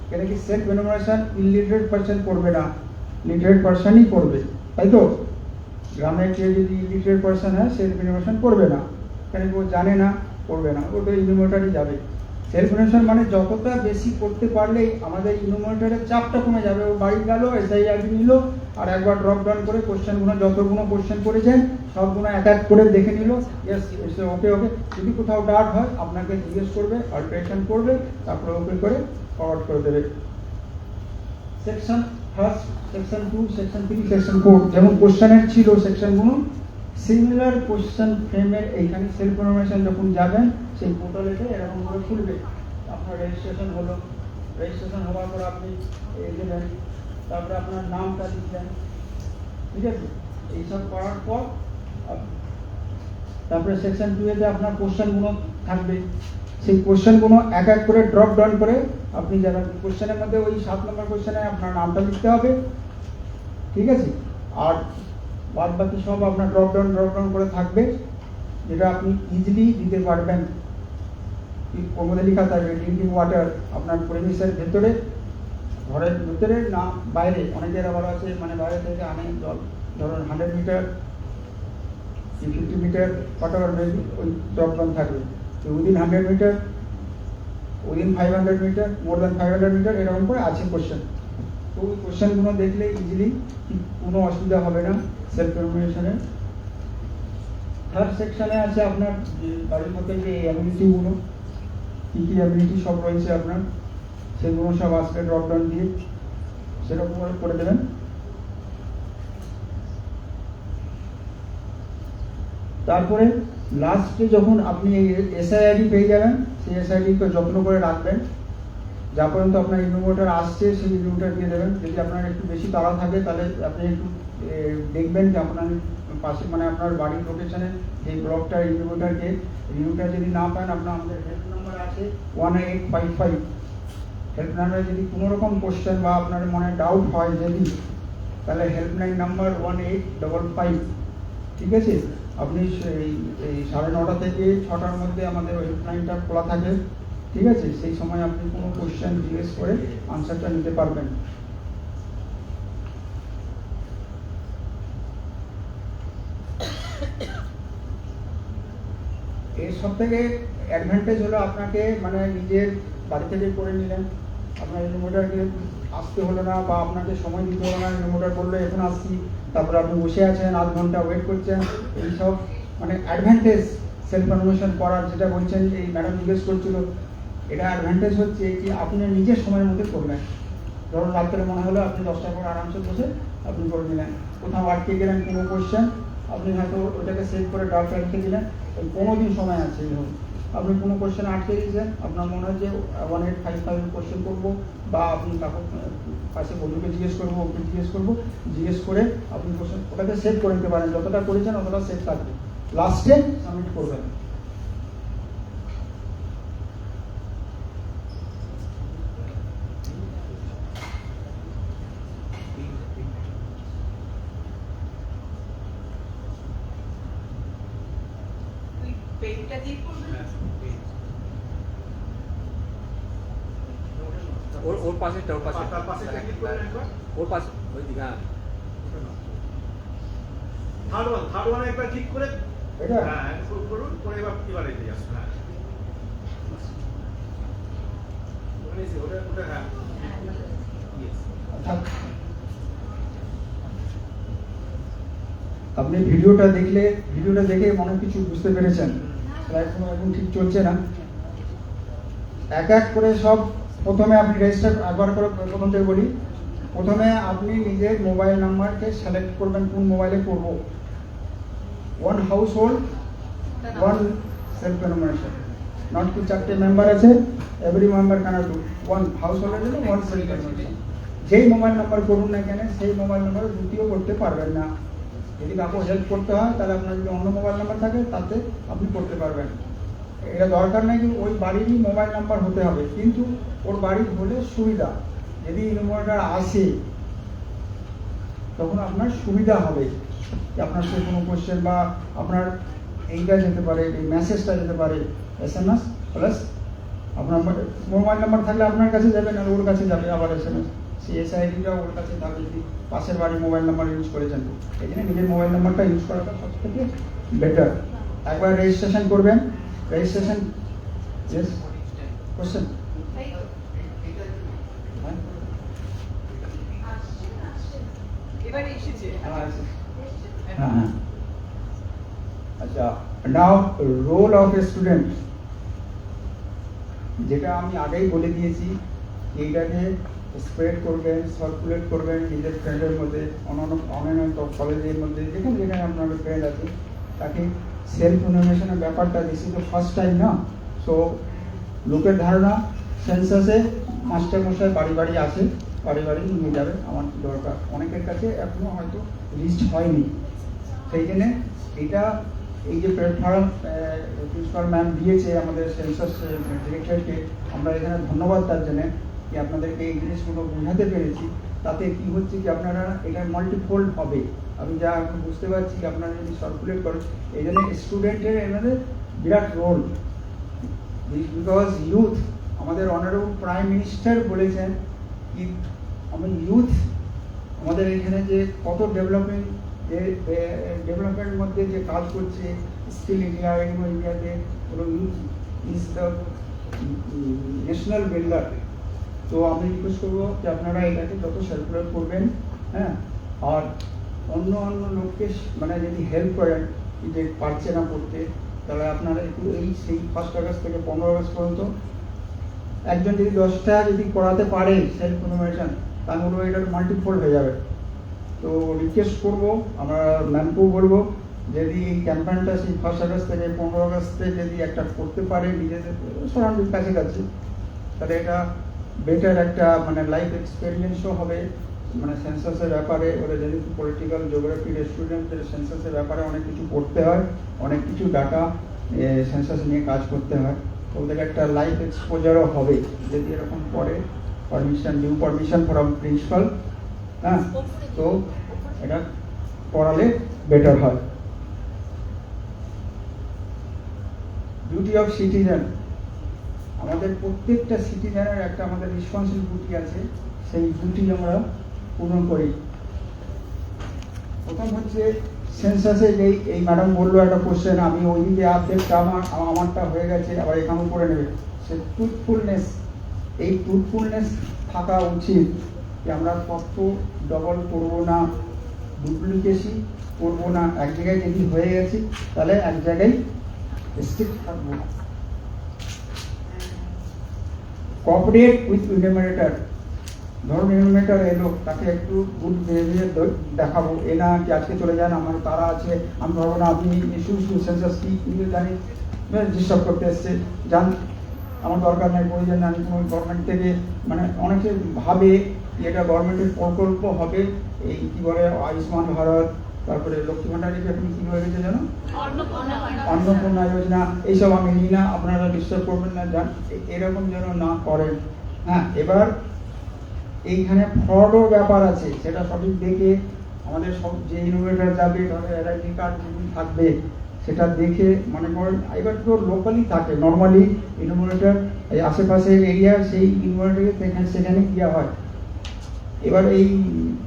C: কেন কি সেলফ এনুমারেশন ইলিটারেট পার্সন করবে না, লিটারেট পার্সনই করবে, তাই তো? গ্রামের কেউ যদি ইলিটারেট পার্সন হয় সেলফ এনুমারেশন করবে না, কেন কি ও জানে না, করবে না, ওটা ইনুমেটারই যাবে। সেলফ এনুমারেশন মানে যতটা বেশি করতে পারলেই আমাদের ইনুমেটারের চাপটা কমে যাবে। ও বাড়ি গেল, SIRD নিল, আর একবার ড্রপ ডাউন করে কোশ্চেনগুলো যতগুলো কোশ্চেন করেছেন সবগুলো এক এক করে দেখে নিল, ইয়েস ওকে ওকে। যদি কোথাও ডাউট হয় আপনাকে জিজ্ঞেস করবে, অল্টারেশন করবে, তারপরে ওকে করে ফরওয়ার্ড করে দেবে। Section first, section 2, section 3, section 4 যেমন কোশ্চেনের ছিল সেকশনগুলো, সিমিলার কোশ্চেন ফ্রেমের এইখানে সেলফ এনুমারেশন যখন যাবেন সেই পোর্টালেতে এরকম করে খুলবে। আপনার রেজিস্ট্রেশন হলো, রেজিস্ট্রেশন হওয়ার পর আপনি দেবেন, তারপরে আপনার নামটা লিখলেন, ঠিক আছে? এইসব করার পর তারপরে সেকশন 2-এতে আপনার কোশ্চেনগুলো থাকবে, সেই কোশ্চেনগুলো এক এক করে ড্রপ ডাউন করে আপনি যাবেন। কোশ্চেনের মধ্যে ওই 7 নম্বর কোশ্চেনে আপনার নামটা লিখতে হবে, ঠিক আছে? আর বাদ বাকি সব আপনার ড্রপ ডাউন করে থাকবে, যেটা আপনি ইজিলি দিতে পারবেন। ওর মধ্যে লেখা থাকবে ড্রিঙ্কিং ওয়াটার, আপনার পরিবেশের ভেতরে, ঘরের ভেতরে না বাইরে। অনেকের আবার আছে মানে বাইরে থেকে আনে জল, ধরুন 100 মিটার, 50 মিটার, whatever maybe, ওই ড্রপ ডাউন থাকবে। তো within 100 metre, within 500 metre, more than 500 metre, এরকম করে আছে কোশ্চেন। তো ওই কোশ্চেনগুলো দেখলে ইজিলি কোনো অসুবিধা হবে না সেলফ এনুমারেশনে। থার্ড সেকশনে আছে আপনার বাড়ির মধ্যে যে অ্যাবিলিটিগুলো, কী কী অ্যাবিলিটি সব রয়েছে আপনার, সেগুলো সব আসবে ড্রপ ডাউন দিয়ে, সেরকম করে দেবেন। তারপরে লাস্টে যখন আপনি SIRD পেয়ে যাবেন, সেই SIRD-কে যত্ন করে রাখবেন, যা পর্যন্ত আপনার ইনুমেটার আসছে সেই ইনুমেটার দিয়ে দেবেন। যদি আপনার একটু বেশি তাড়া থাকে তাহলে আপনি একটু দেখবেন যে আপনার পাশে মানে আপনার বাড়ির লোকেশনে এই ব্লকটার ইনুমেটার যদি না পান, আপনার আমাদের হেল্প নাম্বার আছে 1855। হেল্প নাম্বারে যদি কোনো রকম কোশ্চেন বা আপনার মনে ডাউট হয় যদি, তাহলে হেল্পলাইন নাম্বার 1855, ঠিক আছে? আপনি এই 9:30 থেকে 6টার মধ্যে আমাদের হেল্পলাইনটা খোলা থাকে, ঠিক আছে? সেই সময় আপনি কোনো কোশ্চেন জিজ্ঞেস করে আনসারটা নিতে পারবেন। এর সব থেকে অ্যাডভান্টেজ হলো আপনাকে মানে নিজের বাড়ি থেকে করে নিলেন, আপনার ইনুমেটারকে আসতে হলো না বা আপনাকে সময় দিতে হলো না। ইনুমেটার করলে এখন আসছি, তারপরে আপনি বসে আছেন, আধ ঘন্টা ওয়েট করছেন, এইসব মানে অ্যাডভান্টেজ সেলফ এনুমারেশন করার। যেটা বলছেন এই ম্যাডাম জিজ্ঞেস করছিল, এটা অ্যাডভান্টেজ হচ্ছে কি আপনি নিজের সময়ের মধ্যে করবেন। ধরুন রাত্রে মনে হলো আপনি 10টার পর আরামসে বসে আপনি করে নিলেন, কোথাও আটকে গেলেন কোনো কোশ্চেন, আপনি হয়তো ওটাকে সেভ করে ড্রাফটে রেখে দিলেন, ওই 15 দিন সময় আছে, ধরুন আপনি কোনো কোশ্চেন আটকে দিয়েছেন, আপনার মনে হয় যে 1855 কোশ্চেন করবো, বা আপনি কাকুর পাশে বন্ধুকে জিজ্ঞেস করবো, ওকে জিজ্ঞেস করে আপনি কোশ্চেন ওটাকে সেভ করে নিতে পারেন। যতটা করেছেন অতটা সেভ থাকবে, লাস্টে সাবমিট করবেন।
I: ওর পাশেরটা, ওর পাশে,
E: তার পাশে ক্লিক করবেন একবার,
I: ওর পাশে, ওই দিকে।
E: থার্ড ওয়ান একবার ক্লিক করে,
C: এটা
E: হ্যাঁ করুন, করে এবার রেখে আসুন। হ্যাঁ ওটা হ্যাঁ,
C: আপনি ভিডিওটা দেখে মনে কিছু বুঝতে পেরেছেন, এখন ঠিক চলছে না। এক এক করে সব প্রথমে আপনি রেজিস্টার একবার করে প্রথম থেকে বলি। প্রথমে আপনি নিজের মোবাইল নাম্বারকে সিলেক্ট করবেন, কোন মোবাইলে করব। 1 হাউসহোল্ড 1 সেলফ এনুমারেশন, নট কি 4টে মেম্বার আছে, এভরি মেম্বার ক্যান ডু 1 হাউসহোল্ডের জন্য 1 সেলফ এনুমারেশন। যেই মোবাইল নাম্বার করুন না কেন সেই মোবাইল নাম্বারে দ্বিতীয় করতে পারবেন না। যদি কাউকে হেল্প করতে হয় তাহলে আপনার যদি অন্য মোবাইল নাম্বার থাকে তাতে আপনি করতে পারবেন। এটা দরকার নেই যে ওই বাড়িরই মোবাইল নাম্বার হতে হবে, কিন্তু ওর বাড়ির হলে সুবিধা, যদি ইনভার্টার আসে তখন আপনার সুবিধা হবে যে আপনার সে কোনো কোশ্চেন বা আপনার এইটা যেতে পারে, এই মেসেজটা যেতে পারে SMS প্লাস আপনার মোবাইল নাম্বার থাকলে আপনার কাছে যাবে, না ওর কাছে যাবে আবার SMS, সেই SIDটা ওর কাছে থাকবে যদি পাশের বাড়ির মোবাইল নাম্বার ইউজ করেছেন। এই জন্য নিজের মোবাইল নাম্বারটা ইউজ করাটা সব থেকে বেটার। একবার রেজিস্ট্রেশন করবেন, রেজিস্ট্রেশন ইয়েস কোশ্চেন হ্যাঁ। আচ্ছা, নাও রোল অফ এ স্টুডেন্ট, যেটা আমি আগেই বলে দিয়েছি, এইটাকে স্প্রেড করবেন, সার্কুলেট করবেন নিজের ফ্রেন্ডের মধ্যে, অন্যান্য কলেজের মধ্যে, যেখানে যেখানে আপনার ফ্রেন্ড আছে, তাকে সেলফ ইনোভেশনের ব্যাপারটা this is the first time না। সো লোকের ধারণা সেন্সাসে মাস্টারমশাই বাড়ি বাড়ি আসে, বাড়ি বাড়ি নিয়ে যাবে, আমার কি দরকার, অনেকের কাছে এখনো হয়তো লিস্ট হয়নি। সেই জন্যে এটা এই যে প্ল্যাটফর্ম প্রিন্সিপাল ম্যাম দিয়েছে আমাদের সেন্সাস ডিরেক্টরকে, আমরা এখানে ধন্যবাদ তার জন্য যে আপনাদেরকে এই জিনিসগুলো বোঝাতে পেরেছি। তাতে কি হচ্ছে কি আপনারা এটা মাল্টিফোল্ড হবে, আমি যা এখন বুঝতে পারছি আপনারা যদি সার্কুলেট করেন, এই জন্য স্টুডেন্টের এখানে বিরাট রোল, বিকজ ইউথ, আমাদের অনারেবল প্রাইম মিনিস্টার বলেছেন কি আমার ইউথ আমাদের এখানে যে কত ডেভেলপমেন্টের মধ্যে যে কাজ করছে, স্কিল ইন্ডিয়া, এগ্রো ইন্ডিয়াতে youth is the national builder. তো আমি রিকোয়েস্ট করবো যে আপনারা এটাকে যত সার্কুলেট করবেন, হ্যাঁ, আর অন্য অন্য লোককে মানে যদি হেল্প করেন যে পারছে না করতে, তাহলে আপনারা একটু এই সেই 1 আগস্ট থেকে 15 আগস্ট পর্যন্ত একজন যদি 10টা যদি করাতে পারে সেলফ ইনোভেশন, তাহলে এটা মাল্টিপল হয়ে যাবে। তো রিকোয়েস্ট করবো, আমরা ম্যামকেও বলবো যদি এই ক্যাম্পেইনটা সেই 1 আগস্ট থেকে 15 আগস্টে যদি একটা করতে পারে নিজেদের সারাউন্ডিং কাছাকাছি, তাহলে এটা বেটার একটা মানে লাইফ এক্সপেরিয়েন্সও হবে, মানে সেন্সাসের ব্যাপারে ওরা যেহেতু পলিটিক্যাল জিওগ্রাফির স্টুডেন্টদের সেন্সাসের ব্যাপারে অনেক কিছু পড়তে হয়, অনেক কিছু ডাটা সেন্সাস নিয়ে কাজ করতে হয়, ওদের একটা লাইফ এক্সপোজারও হবে যদি এরকম পরে permission, due permission from principal, হ্যাঁ, তো এটা পড়ালে বেটার হয়। ডিউটি অফ সিটিজেন, আমাদের প্রত্যেকটা সিটিজেনের একটা আমাদের রেসপন্সিবিলিটি আছে, সেই ডিউটি আমরা পূরণ করি। প্রথম হচ্ছে সেন্সাসে এই ম্যাডাম বললো একটা কোশ্চেন, আমি ওই দিকে অর্ধেকটা আমারটা হয়ে গেছে, আবার এখানেও করে নেবে, সে ট্রুথফুলনেস, এই ট্রুথফুলনেস থাকা উচিত যে আমরা তথ্য ডবল করবো না, ডুপ্লিকেশন করবো না, এক জায়গায় যদি হয়ে গেছি তাহলে এক জায়গায় স্ট্রিক্ট থাকবো। কোঅপারেট উইথ ইনোভেটর, ধরুন ইনোভেটর এলো, তাকে একটু গুড বিহেভিয়ার দেখাবো, এ না কি আজকে চলে যান, আমার তারা আছে, আমি ভাববো না আপনি সেন্সাস কি জানি ডিস্টার্ব করতে এসছে, যান, আমার দরকার নেই, প্রয়োজন নেই, আমি কোনো গভর্নমেন্ট থেকে মানে অনেকে ভাবে এটা গভর্নমেন্টের প্রকল্প হবে, এই কি বলে আয়ুষ্মান ভারত, তারপরে লক্ষ্মী ভান্ডারে এখন কি হয়ে গেছে জানো, অন্নপূর্ণা যোজনা, এইসব আমি নিই না, আপনারা ডিস্টার্ব করবেন না, যান, এরকম যেন না করেন। হ্যাঁ, এবার এইখানে ফ্রডও ব্যাপার আছে, সেটা সঠিক দেখে আমাদের সব যে ইনোভেটর যাবে তাদের এআইডি কার্ড থাকবে, সেটা দেখে মনে করেন, এবার তো লোকালি থাকে নর্মালি ইনোভেটর এই আশেপাশের এরিয়া, সেই ইনোভেটরকে সেখানে দেওয়া হয়। এবার এই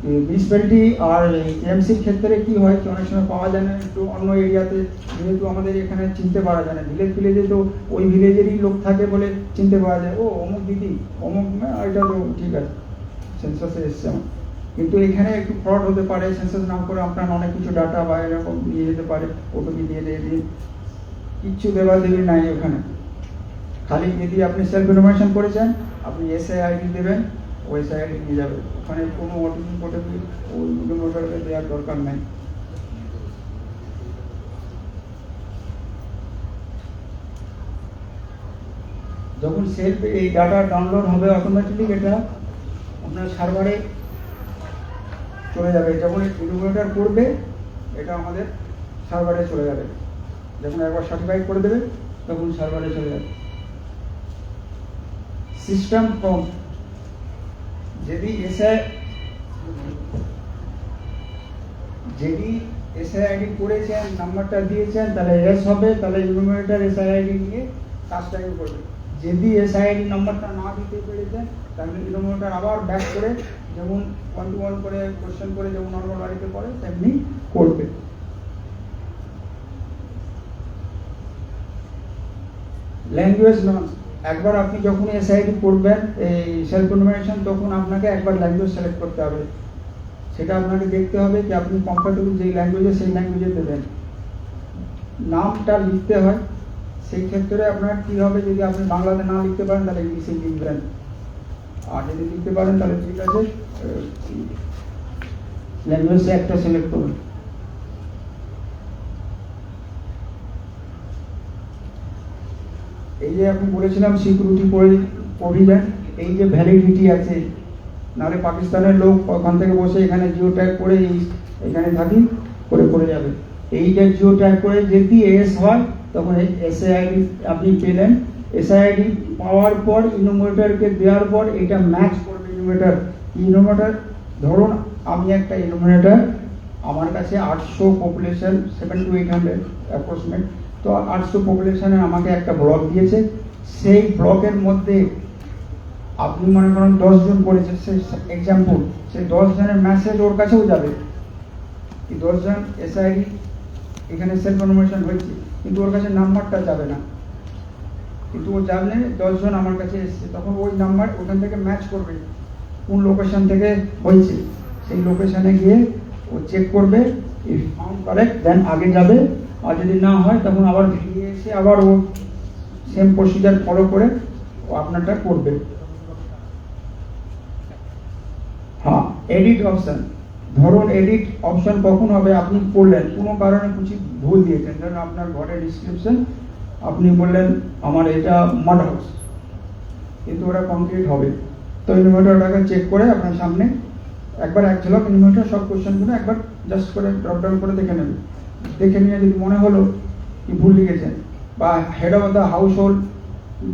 C: মিউনিসিপ্যালিটি আর এমসির ক্ষেত্রে কি হয় কি অনেক সময় পাওয়া যায় না, একটু অন্য এরিয়াতে, যেহেতু আমাদের এখানে চিনতে পারা যায় না, ভিলেজে তো ওই ভিলেজেরই লোক থাকে বলে চিনতে পারা যায়, ও অমুক দিদি অমুক, এটা তো ঠিক আছে সেন্সাসে এসছে আমার, কিন্তু এখানে একটু ফ্রড হতে পারে, সেন্সাস নাম করে আপনার অনেক কিছু ডাটা বা এরকম নিয়ে যেতে পারে, ওটিপি দিয়ে দিয়ে কিচ্ছু দেওয়া দেবি নাই ওখানে, খালি যদি আপনি সেলফ ইনোভেশন করেছেন আপনি SID দেবেন, ওই SID নিয়ে যাবে, ওখানে কোনো ওটিপি ফোটিপি ওই ইনোভেটরকে দেওয়ার দরকার নেই। যখন সেলফ এই ডাটা ডাউনলোড হবে অটোমেটিক এটা আপনার সার্ভারে চলে যাবে, যখন ইনোভেটর করবে এটা আমাদের সার্ভারে চলে যাবে, যখন একবার সার্টিফাই করে দেবে তখন সার্ভারে চলে যাবে। সিস্টেম প্রম্পট, যদি এসআইআইডি করেছেন, নাম্বারটা দিয়েছেন, তাহলে এস হবে, তাহলে ইনোমিনেটর এসআইআইডি নিয়ে কাজটা করবে। যদি এসআইআইডি নাম্বারটা না দিতে পেরেছেন, তাহলে ইনোমিনেটর আবার ব্যাক করে, যেমন 1 to 1 করে কোশ্চেন করে যেমন নর্মাল বাড়িতে করে তেমনি করবে। ল্যাঙ্গুয়েজ নন, একবার আপনি যখন এসআইডি করবেন এই সেলফ ইনোমিনেশন, তখন আপনাকে একবার ল্যাঙ্গুয়েজ সিলেক্ট করতে হবে। সেটা আপনাকে দেখতে হবে যে আপনি কমফর্টেবল যেই ল্যাঙ্গুয়েজে সেই ল্যাঙ্গুয়েজে দেবেন। নামটা লিখতে হয়, সেই ক্ষেত্রে আপনার কি হবে, যদি আপনি বাংলাতে না লিখতে পারেন তাহলে ইংলিশে লিখবেন, আর যদি লিখতে পারেন তাহলে ঠিক আছে, ল্যাঙ্গুয়েজে একটা সিলেক্ট করুন। এই যে আপনি বলেছিলাম সিকিউরিটি প্রভিশন, এই যে ভ্যালিডিটি আছে, নাহলে পাকিস্তানের লোক ওখান থেকে বসে এখানে জিও ট্যাগ করে এখানে থাকি করে যাবে। এই যে জিও ট্যাগ করে যদি এস হয়, তখন এসআইআইডি আপনি পেলেন। এসআইআইডি পাওয়ার পর ইনোমিনেটরকে দেওয়ার পর এটা ম্যাচ করবে ইনোমিনেটর। ধরুন আমি একটা ইনোমিনেটর, আমার কাছে 800 পপুলেশন, 700 to 800 অ্যাপ্রক্সিমেট, তো 800 পপুলেশনে আমাকে একটা ব্লক দিয়েছে। সেই ব্লকের মধ্যে আপনি মনে করেন 10 জন করেছে, সেই এক্সাম্পল, সেই 10 জনের মেসেজ ওর কাছেও যাবে। এই 10 জন এসআইডি এখানে সেলফ ইনোমিনেশন হয়েছে, কিন্তু ওর কাছে নাম্বারটা যাবে না, কিন্তু ও জানলে 10 জন আমার কাছে এসছে, তখন ওই নাম্বার ওখান থেকে ম্যাচ করবে কোন লোকেশন থেকে হয়েছে। সেই লোকেশনে গিয়ে ও চেক করবে, ইফ ফাউন্ড কারেক্ট দেন আগে যাবে, আর যদি না হয় তখন আবার ফিরে এসে আবার ও সেম প্রসিজার ফলো করে ও আপনারটা করবে। হ্যাঁ, এডিট অপশন, ধরুন এডিট অপশন কখন হবে, আপনি করলেন কোনো কারণে কিছু ভুল দিয়েছেন, ধরুন আপনার ঘরের ডিসক্রিপশন আপনি বললেন আমার এটা মাড হাউস, কিন্তু ওটা কমপ্লিট হবে, তো ইনোমিনেটর ওটাকে চেক করে আপনার সামনে একবার এক ঝলক ইনোমিনেটর সব কোশ্চেনগুলো একবার জাস্ট করে ড্রপ ডাউন করে দেখে নেবে। দেখে নিয়ে যদি মনে হলো কি ভুল লিখেছেন, বা head of the household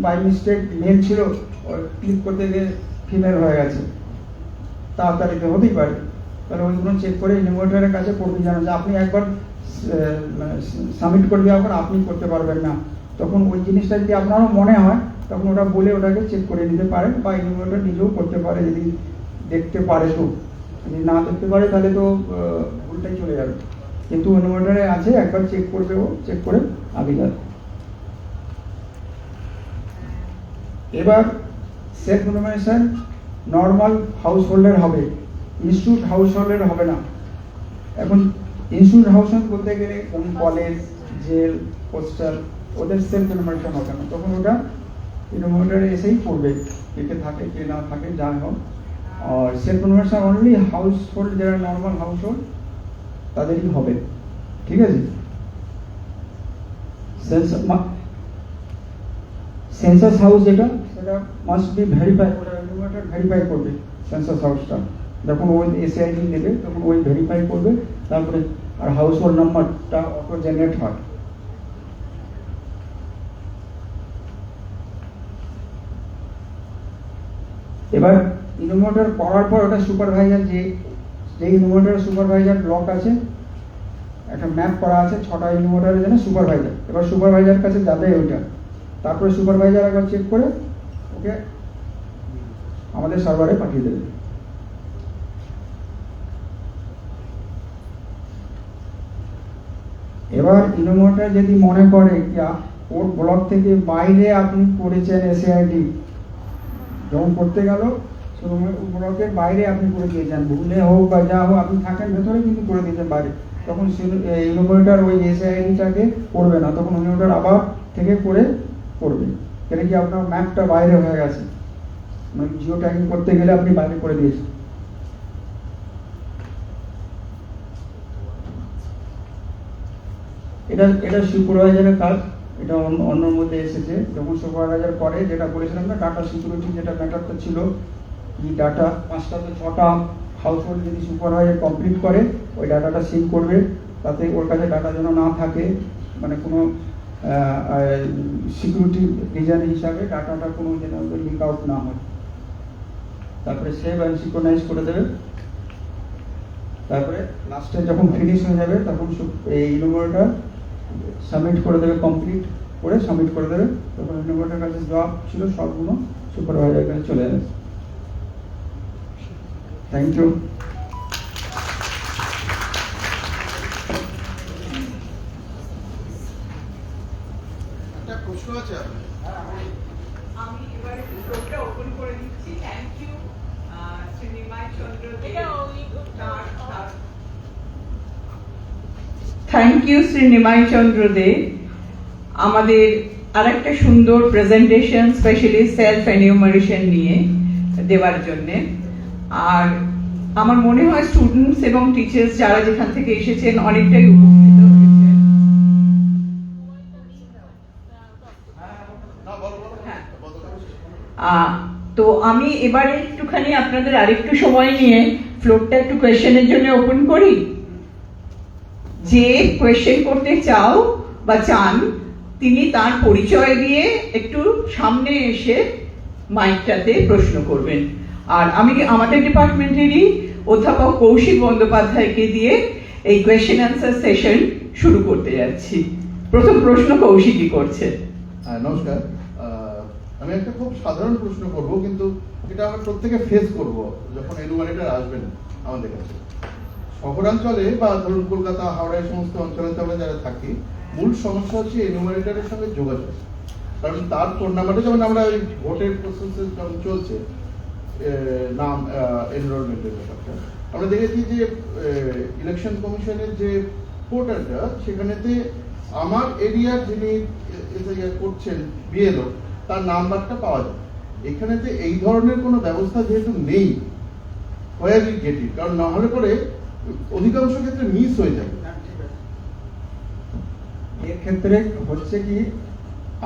C: by mistake male ছিল, ক্লিক করতে গিয়ে ফিমেল হয়ে গেছে, তাড়াতাড়িতে হতেই পারে, তাহলে ওইগুলো চেক করে ইনোমিনেটরের কাছে করতে জানা যে আপনি একবার সাবমিট করে দেওয়ার পর আপনি করতে পারবেন না, তখন ওই জিনিসটা যদি আপনারও মনে হয় তখন ওটা বলে ওটাকে চেক করে নিতে পারেন, বা ইনোমিনেটর নিজেও করতে পারে যদি দেখতে পারে। তো যদি না দেখতে পারে তাহলে তো ভুলটাই চলে যাবে, কিন্তু ইনোমিনেটরে আছে একবার চেক করবে, ও চেক করে আগে যাবে। এবার সেলফ ইনোমিনেশন নর্মাল হাউস হোল্ডের হবে, ইনস্টিটিউট হাউস হোল্ডের হবে না। এখন ইনস্টিটিউট হাউস হোল্ড বলতে গেলে কোন কলেজ, জেল, হোস্টেল, ওদের সেলফ ইনোমিনেশন হবে না, তখন ওটা ইনোমিনেটরে এসেই করবে, কে থাকে কে না থাকে যা হোক। আর self enumeration only household, যারা নর্মাল হাউস হোল্ড তাদেরই হবে, ঠিক আছে। সেন্সাস হাউস যেটা, সেটা মাস্ট বি ভেরিফাই, ওটা ইনোমিনেটর ভেরিফাই করবে সেন্সাস হাউসটা, যখন ওই এসআইডি নেবে তখন ওই ভেরিফাই করবে, তারপরে আর হাউস হোল্ড নাম্বারটা অটো জেনারেট হয়। এবার ইনোমিনেটর করার পর ওটা সুপারভাইজার, যে ইনোমিনেটরের সুপারভাইজার ব্লক আছে, একটা ম্যাপ করা আছে 6টা ইনোমিনেটরের জন্য সুপারভাইজার, এবার সুপারভাইজার কাছে যাবে ওইটা, তারপরে সুপারভাইজার একবার চেক করে ওকে আমাদের সার্ভারে পাঠিয়ে দেবে। এবার ইনোমিনেটর যদি মনে করে ওর ব্লক থেকে বাইরে আপনি করেছেন এসআইডি, যখন করতে গেল ব্লকের বাইরে আপনি করে দিয়েছেন, ভুলে হোক বা যা হোক, আপনি থাকেন ভেতরে কিন্তু করে দিয়েছেন বাইরে, তখন ইনোমিনেটর ওই এসআইডিটাকে করবে না, তখন ইনোমিনেটর আবার থেকে করবে, এটা কি আপনার ম্যাপটা বাইরে হয়ে গেছে, মানে জিও ট্যাগিং করতে গেলে আপনি বাইরে করে দিয়েছেন। এটা সুপারভাইজারের কাজ, এটা অন্যর মধ্যে এসেছে, যখন সুপারভাইজার করে, যেটা বলেছিলাম না ডাটা সিকিউরিটি, যেটা ম্যাটারটা ছিল, এই ডাটা 5টা তো 6টা হাউস হোল্ড যদি সুপারভাইজার কমপ্লিট করে, ওই ডাটাটা সিভ করবে, তাতে ওর কাছে ডাটা যেন না থাকে, মানে কোনো সিকিউরিটি রিজন হিসাবে ডাটাটা কোনো যেন লিক আউট না হয়। তারপরে সেভ অ্যান্ড সিঙ্ক্রোনাইজ করে দেবে। তারপরে লাস্টে যখন ফিনিশ হয়ে যাবে তখন এই ইনোভেটর সাবমিট করে দেবে, কমপ্লিট করে সাবমিট করে দেবে। তখন ইনোভেটরের কাছে জব ছিল সবগুলো সুপারভাইজার কাছে চলে যাবে। Thank you.
E: একটা প্রশ্ন আছে আপনার।
G: আমি এবারে ফ্লোরটা ওপেন করে দিচ্ছি। Thank you Shri Nimai Chandra De. Thank you Shri Nimai Chandra De আমাদের আরেকটা সুন্দর প্রেজেন্টেশন স্পেশালি সেলফ এনিউমারেশন নিয়ে দেওয়ার জন্যে। আর আমার মনে হয় স্টুডেন্টস এবং টিচার্স যারা যেখান থেকে এসেছেন অনেকটাই উপকৃত হয়েছেন। তো আমি এবারে একটুখানি আপনাদের আরেকটু সময় নিয়ে ফ্লোরটা একটু কোয়েশ্চেনের জন্য ওপেন করি। যে কোয়েশ্চেন করতে চাও বা চান তিনি তার পরিচয় দিয়ে একটু সামনে এসে মাইকটাতে প্রশ্ন করবেন। আর আমি আমাদের ডিপার্টমেন্টেরই অধ্যাপক কৌশিক বন্দ্যোপাধ্যায়কে দিয়ে এই কোয়েশ্চেন অ্যান্সার সেশন শুরু করতে যাচ্ছি। প্রথম প্রশ্ন কৌশিকই করছে।
J: নমস্কার। আমি একটা খুব সাধারণ প্রশ্ন করব, কিন্তু এটা আমরা প্রত্যেকে ফেস করব যখন এনুমারেটর আসবেন আমাদের কাছে। শহরাঞ্চলে বা ধরুন কলকাতা, হাওড়া এই সমস্ত অঞ্চলে আমরা যারা থাকি, মূল সমস্যা হচ্ছে এনুমারেটরের সঙ্গে যোগাযোগ। কারণ তার ফোন নাম্বারটা, যেমন আমরা ওই ভোটের প্রসেস যখন চলছে নাম এনরোলমেন্টের ব্যাপারটা, আমরা দেখেছি যে ইলেকশন কমিশনের যে পোর্টালটা, সেখানেতে আমার এরিয়ার যিনি এসআইআর করছেন বিএলও, তার নাম্বারটা পাওয়া যায়। এখানেতে এই ধরনের কোনো ব্যবস্থা যেহেতু নেই, হোয়ার উই গেট ইট, কারণ না হলে পরে অধিকাংশ ক্ষেত্রে মিস হয়ে যাবে।
C: এর ক্ষেত্রে হচ্ছে কি,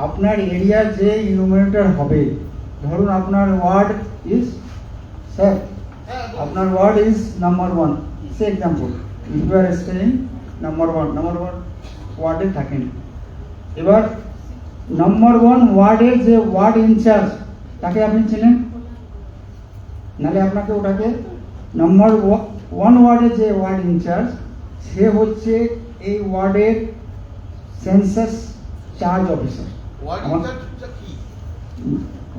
C: আপনার এরিয়ার যে ইনোমিনেটর হবে, ধরুন আপনার ওয়ার্ড ইজ স্যার, আপনার ward is number 1, say example if you are staying number 1 ওয়ার্ডে থাকেন। এবার নাম্বার 1 ওয়ার্ডের যে ওয়ার্ড ইনচার্জ, তাকে আপনি চেনেন, নাহলে আপনাকে ওটাকে নাম্বার 1 ওয়ার্ডের যে ওয়ার্ড ইনচার্জ, সে হচ্ছে এই ওয়ার্ডের সেন্সাস চার্জ অফিসার।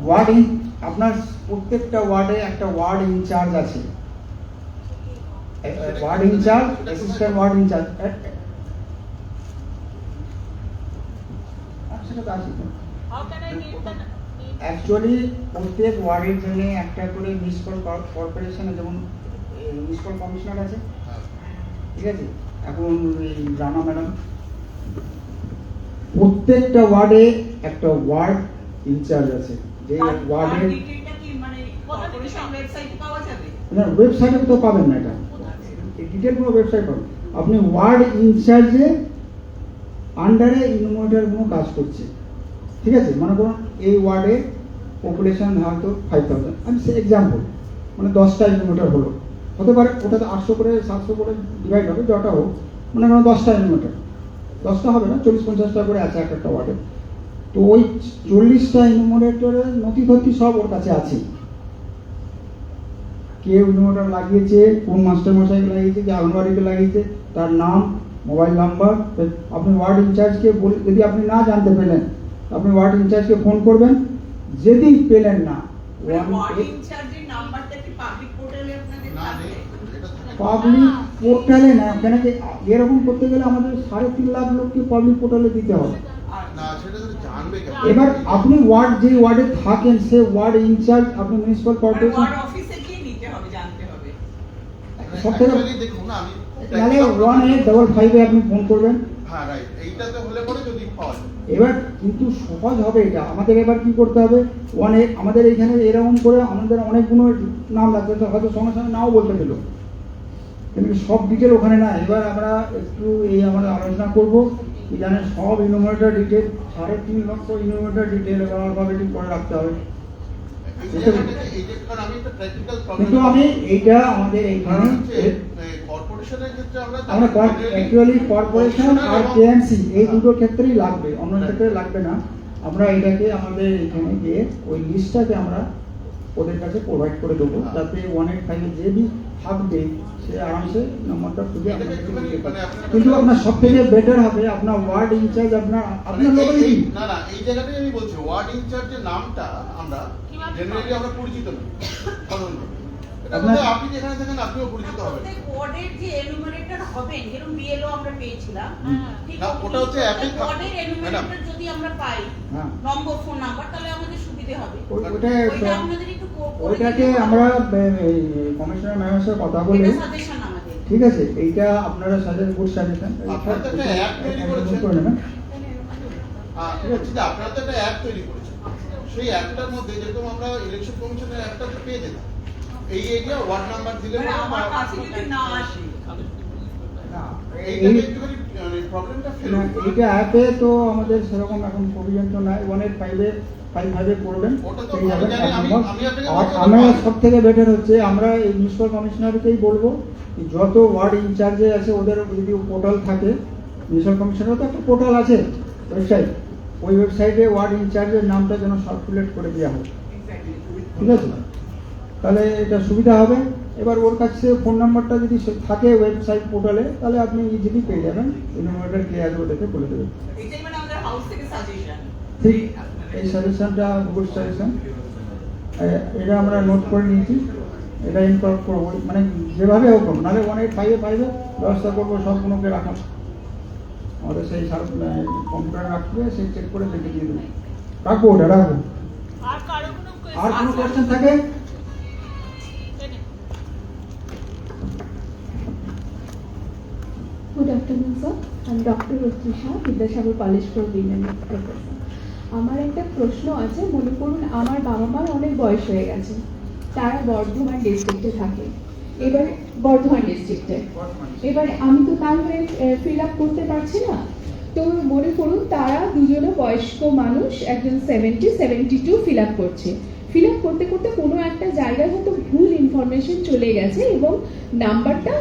C: ওয়ার্ড আপনার প্রত্যেকটা ওয়ার্ডে একটা ওয়ার্ড ইনচার্জ আছে, ward incharge, assistant ward incharge, সেটা তো আছে। অ্যাকচুয়ালি প্রত্যেক ওয়ার্ডের জন্য একটা করে মিস কল কর্পোরেশনে, যেমন মিস কল কমিশনার আছে, ঠিক আছে, এখন রানা ম্যাডাম, প্রত্যেকটা ওয়ার্ডে একটা ওয়ার্ড ইনচার্জ আছে, যে ওয়ার্ডের না, ওয়েবসাইটে তো পাবেন না, এটা ডিটেল কোনো ওয়েবসাইট পাবেন। আপনি ওয়ার্ড ইনচার্জে আন্ডারে ইনোমিনেটরগুলো কাজ করছে, ঠিক আছে। মনে করুন এই ওয়ার্ডে পপুলেশন হয়তো 5000, আমি সে এক্সাম্পল, মানে 10টা ইনোমিনেটর হলো, হতে পারে ওটাতে 800 করে 700 করে ডিভাইড হবে, যটা হোক, মনে করুন 10টা ইনোমিনেটর, 10টা হবে না, 40-50টা করে আছে একটা ওয়ার্ডে। তো ওই 40টা ইনোমিনেটরের নথি সব ওর কাছে আছে, কে ইনোমিনেটর লাগিয়েছে, কোন মাস্টারমশাইকে লাগিয়েছে, যে আঙ্গনওয়াড়িকে লাগিয়েছে, তার নাম, মোবাইল নাম্বার। আপনি ওয়ার্ড ইনচার্জকে বলে, যদি আপনি না জানতে পেলেন আপনি ওয়ার্ড ইনচার্জকে ফোন করবেন, যদি পেলেন না পাবলিক পোর্টালে না, কেন কি এরকম করতে গেলে আমাদের 3.5 লাখ লোককে পাবলিক পোর্টালে দিতে হবে। এবার আপনি ওয়ার্ড, যে ওয়ার্ডে থাকেন, সে ওয়ার্ড ইনচার্জ, আপনি মিউনিসিপাল কর্পোরেশন সব থেকে, তাহলে 1855 আপনি ফোন করবেন। এবার কিন্তু সহজ হবে এটা আমাদের। এবার কি করতে হবে, আমাদের এখানে এরকম করে আমাদের অনেকগুলো নাম লাগবে, হয়তো সঙ্গে সঙ্গে নাও বলতে পেল, কিন্তু সব ডিটেল ওখানে না। এবার আমরা একটু আমরা আলোচনা করবো, কি জানেন, সব ইনোমিনেটর ডিটেল, 3.5 লক্ষ ইনোমিনেটর ডিটেল এবার অলফাবেটিক করে রাখতে হবে। কিন্তু আমি এইটা আমাদের এইখানে
J: কর্পোরেশনের ক্ষেত্রে আমরা
C: আমরা অ্যাকচুয়ালি কর্পোরেশন আর কেএমসি এই দুটো ক্ষেত্রেই লাগবে, অন্য ক্ষেত্রে লাগবে না। আমরা এটাকে আমাদের এখানে গিয়ে ওই লিস্টটাকে আমরা ওদের কাছে প্রোভাইড করে দেবো, যাতে 185 যে বি থাকবে সে আরামসে নাম্বারটা খুঁজে আপনাকে দিতে পারে। কিন্তু আপনার সব থেকে বেটার হবে আপনার ওয়ার্ড ইনচার্জ, আপনার লোকালিটি।
J: না না, এই জায়গাটাই আমি বলছি, ওয়ার্ড ইনচার্জের নামটা আমরা জেনারেলি আমরা পরিচিত নই সাধারণত। এটা বোধহয় আপনি যেখানে থাকেন আপনিও পরিচিত হবেন।
K: ওয়ার্ডের যে এনুমারেটর হবেন, যেরকম বিএলও আমরা পেয়েছিলাম, ঠিক
J: না, ওটা হচ্ছে অ্যাপে
K: ওয়ার্ডের এনুমারেটর যদি আমরা পাই,
C: হ্যাঁ,
K: নম্বর, ফোন নাম্বার, তাহলে আমাদের সুবিধা হবে।
C: ওইটা
K: আপনাদের একটু
C: ওইটাকে আমরা কমিশনার ম্যামের সাথে কথা বলে,
K: সাজেশন আমাদের,
C: ঠিক আছে, এইটা আপনারা গুড সাজেশন
J: আপনারা তো একটা অ্যাপ তৈরি করেছেন।
C: করে নেবেন।
J: আপনারা তো একটা অ্যাপ তৈরি করেছেন, সেই অ্যাপটার মধ্যে যেরকম আমরা ইলেকশন কমিশনের অ্যাপটা তো পেয়ে যেতাম, এই এরিয়া ওয়ার্ড নাম্বার দিলে
K: আমার কাছে যদি না আসে,
J: এইটাকে একটুখানি প্রবলেমটা ফেল
C: না, এইটা অ্যাপে তো আমাদের সেরকম এখন প্রভিজন তো নাই, 185 করবেন পেয়ে যাবেন এক নম্বর। আর আমরা সব থেকে বেটার হচ্ছে আমরা এই মিউনিসিপাল কমিশনারকেই বলবো যত ওয়ার্ড ইনচার্জে আছে ওদের যদি পোর্টাল থাকে, মিউনিসিপাল কমিশনারও তো একটা পোর্টাল আছে ওয়েবসাইট, ওই ওয়েবসাইটে ওয়ার্ড ইনচার্জের নামটা যেন সার্কুলেট করে দেওয়া হয়, ঠিক আছে, তাহলে এটা সুবিধা হবে। এবার ওর কাছে ফোন নাম্বারটা যদি থাকে ওয়েবসাইট পোর্টালে, তাহলে আপনি ইজিলি পেয়ে যাবেন, এই নাম্বারটা কে আছে ওটাকে বলে দেবেন।
K: এটাই মানে আমাদের হাউস থেকে সাজেশন।
C: ঠিক, এই সাজেশনটা গুড সাজেশন, এটা আমরা নোট করে নিয়েছি, এটা ইনকর্পোরেট করবো, মানে যেভাবে হোক, নাহলে 185 পাইবে ব্যবস্থা করবো সবগুলোকে রাখা, আমাদের সেই কম্পিউটার রাখবে, সেই চেক করে দেখে দিয়ে দেবো, রাখবো ওটা রাখবো। আর কোনো কোয়েশ্চেন থাকে?
B: গুড আফটারনুন স্যার, আমি doctor Ratrisha, Vidyasagar college for women professor. আমার একটা প্রশ্ন আছে। মনে করুন আমার বাবা মার অনেক বয়স হয়ে গেছে, তারা বর্ধমান ডিস্ট্রিক্টে থাকে, এবার বর্ধমান ডিস্ট্রিক্টে, এবার আমি তো তার হয়ে ফিল আপ করতে পারছি না। তো মনে করুন তারা দুজনে বয়স্ক মানুষ, একজন 72 ফিল আপ করছে, ফিল আপ করতে করতে কোনো একটা জায়গায় হয়তো ভুল ইনফরমেশন চলে গেছে এবং নাম্বারটা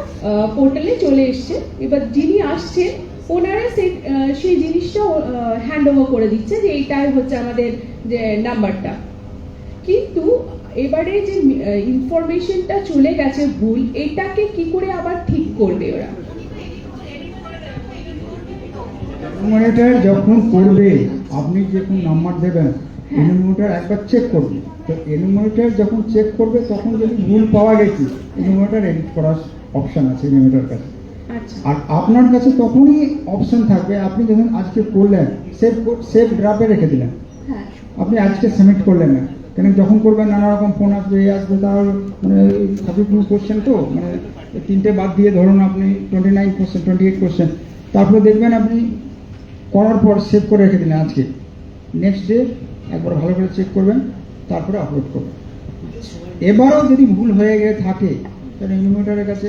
B: পোর্টালে চলে এসছে। এবার যিনি আসছেন ওনারা সেই জিনিসটা হ্যান্ড ওভার করে দিচ্ছে যে এইটাই হচ্ছে আমাদের যে নাম্বারটা, কিন্তু এবারে যে ইনফরমেশনটা চলে গেছে ভুল, এটাকে কি করে আবার ঠিক করবে ওরা?
C: এনুমারেটর যখন করবে, আপনি যখন নাম্বার দেবেন, এনুমারেটর একবার চেক করবে, তো এনুমারেটর যখন চেক করবে তখন যদি ভুল পাওয়া গেছে, এনুমারেটর এডিট করার অপশন আছে এনুমারেটর কাছে। আর আপনার কাছে তখনই অপশন থাকবে, আপনি যখন আজকে করলেন সেভ ড্রাফটে রেখে দিলেন, আপনি আজকে সাবমিট করলেন না, কেন যখন করবেন নানা রকম ফোন আসবে, আসবে, তার মানে 32 কোশ্চেন, তো মানে 3টে বাদ দিয়ে ধরুন আপনি 29 কোশ্চেন 28 কোশ্চেন, তারপরে দেখবেন আপনি করার পর সেভ করে রেখে দিলেন, আজকে নেক্সট ডে একবার ভালো করে চেক করবেন, তারপরে আপলোড করবেন। এবারও যদি ভুল হয়ে গিয়ে থাকে তাহলে ইনুমারেটরের কাছে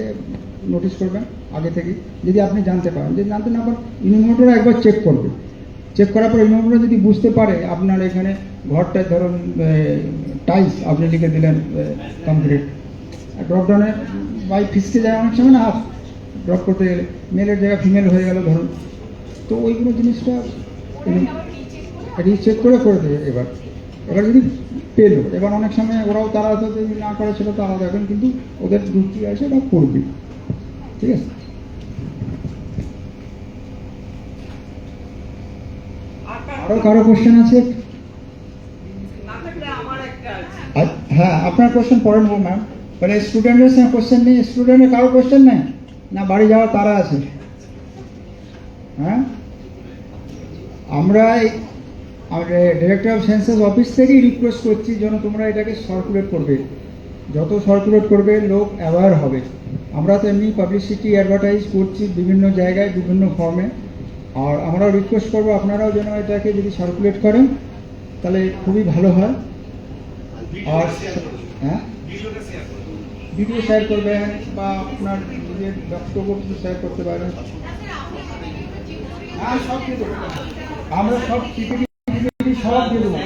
C: নোটিশ করবেন আগে থেকে, যদি আপনি জানতে পারেন, যদি জানতে না পারেন ইনুমারেটর একবার চেক করবে, চেক করার পর ইনুমারেটর যদি বুঝতে পারে আপনার এখানে ঘরটায় ধরুন টাইলস আপনি লিখে দিলেন কমপ্লিট, ড্রপডাউনে বাই ফিসকে যায় অনেক সময় না, ড্রপ করতে গেলে মেলের জায়গায় ফিমেল হয়ে গেল ধরুন, তো ওইগুলো জিনিসটা রিচেক করে দেবে। এবার যদি পেলো, এবার অনেক সময় ওরাও তারা যদি না করে সেটা তো আলাদা, এখন কিন্তু ওদের যুক্তি আছে ওটা করবে, ঠিক আছে। আরো কারো কোশ্চেন আছে? হ্যাঁ, আপনার কোশ্চেন পরে নেবো ম্যাম, মানে স্টুডেন্টের সঙ্গে কোশ্চেন নেই, স্টুডেন্টের কারো কোশ্চেন নেই না, বাড়ি যাওয়ার তারা আছে? হ্যাঁ, আমরা ডিরেক্টর অফ সেন্সাস অফিস থেকেই রিকোয়েস্ট করছি যেন তোমরা এটাকে সার্কুলেট করবে, যত সার্কুলেট করবে লোক অ্যাওয়্যার হবে। আমরা তো এমনি পাবলিসিটি অ্যাডভার্টাইজ করছি বিভিন্ন জায়গায় বিভিন্ন ফর্মে, আর আমরাও রিকোয়েস্ট করবো আপনারাও যেন এটাকে যদি সার্কুলেট করেন তাহলে খুবই ভালো হয়। আর হ্যাঁ, ভিডিও শেয়ার করবেন বা আপনার নিজের বক্তব্য কিছু শেয়ার করতে পারেন। হ্যাঁ, সব দিয়ে দেবো আমরা, সব পিপিটি সব দিয়ে দেবো।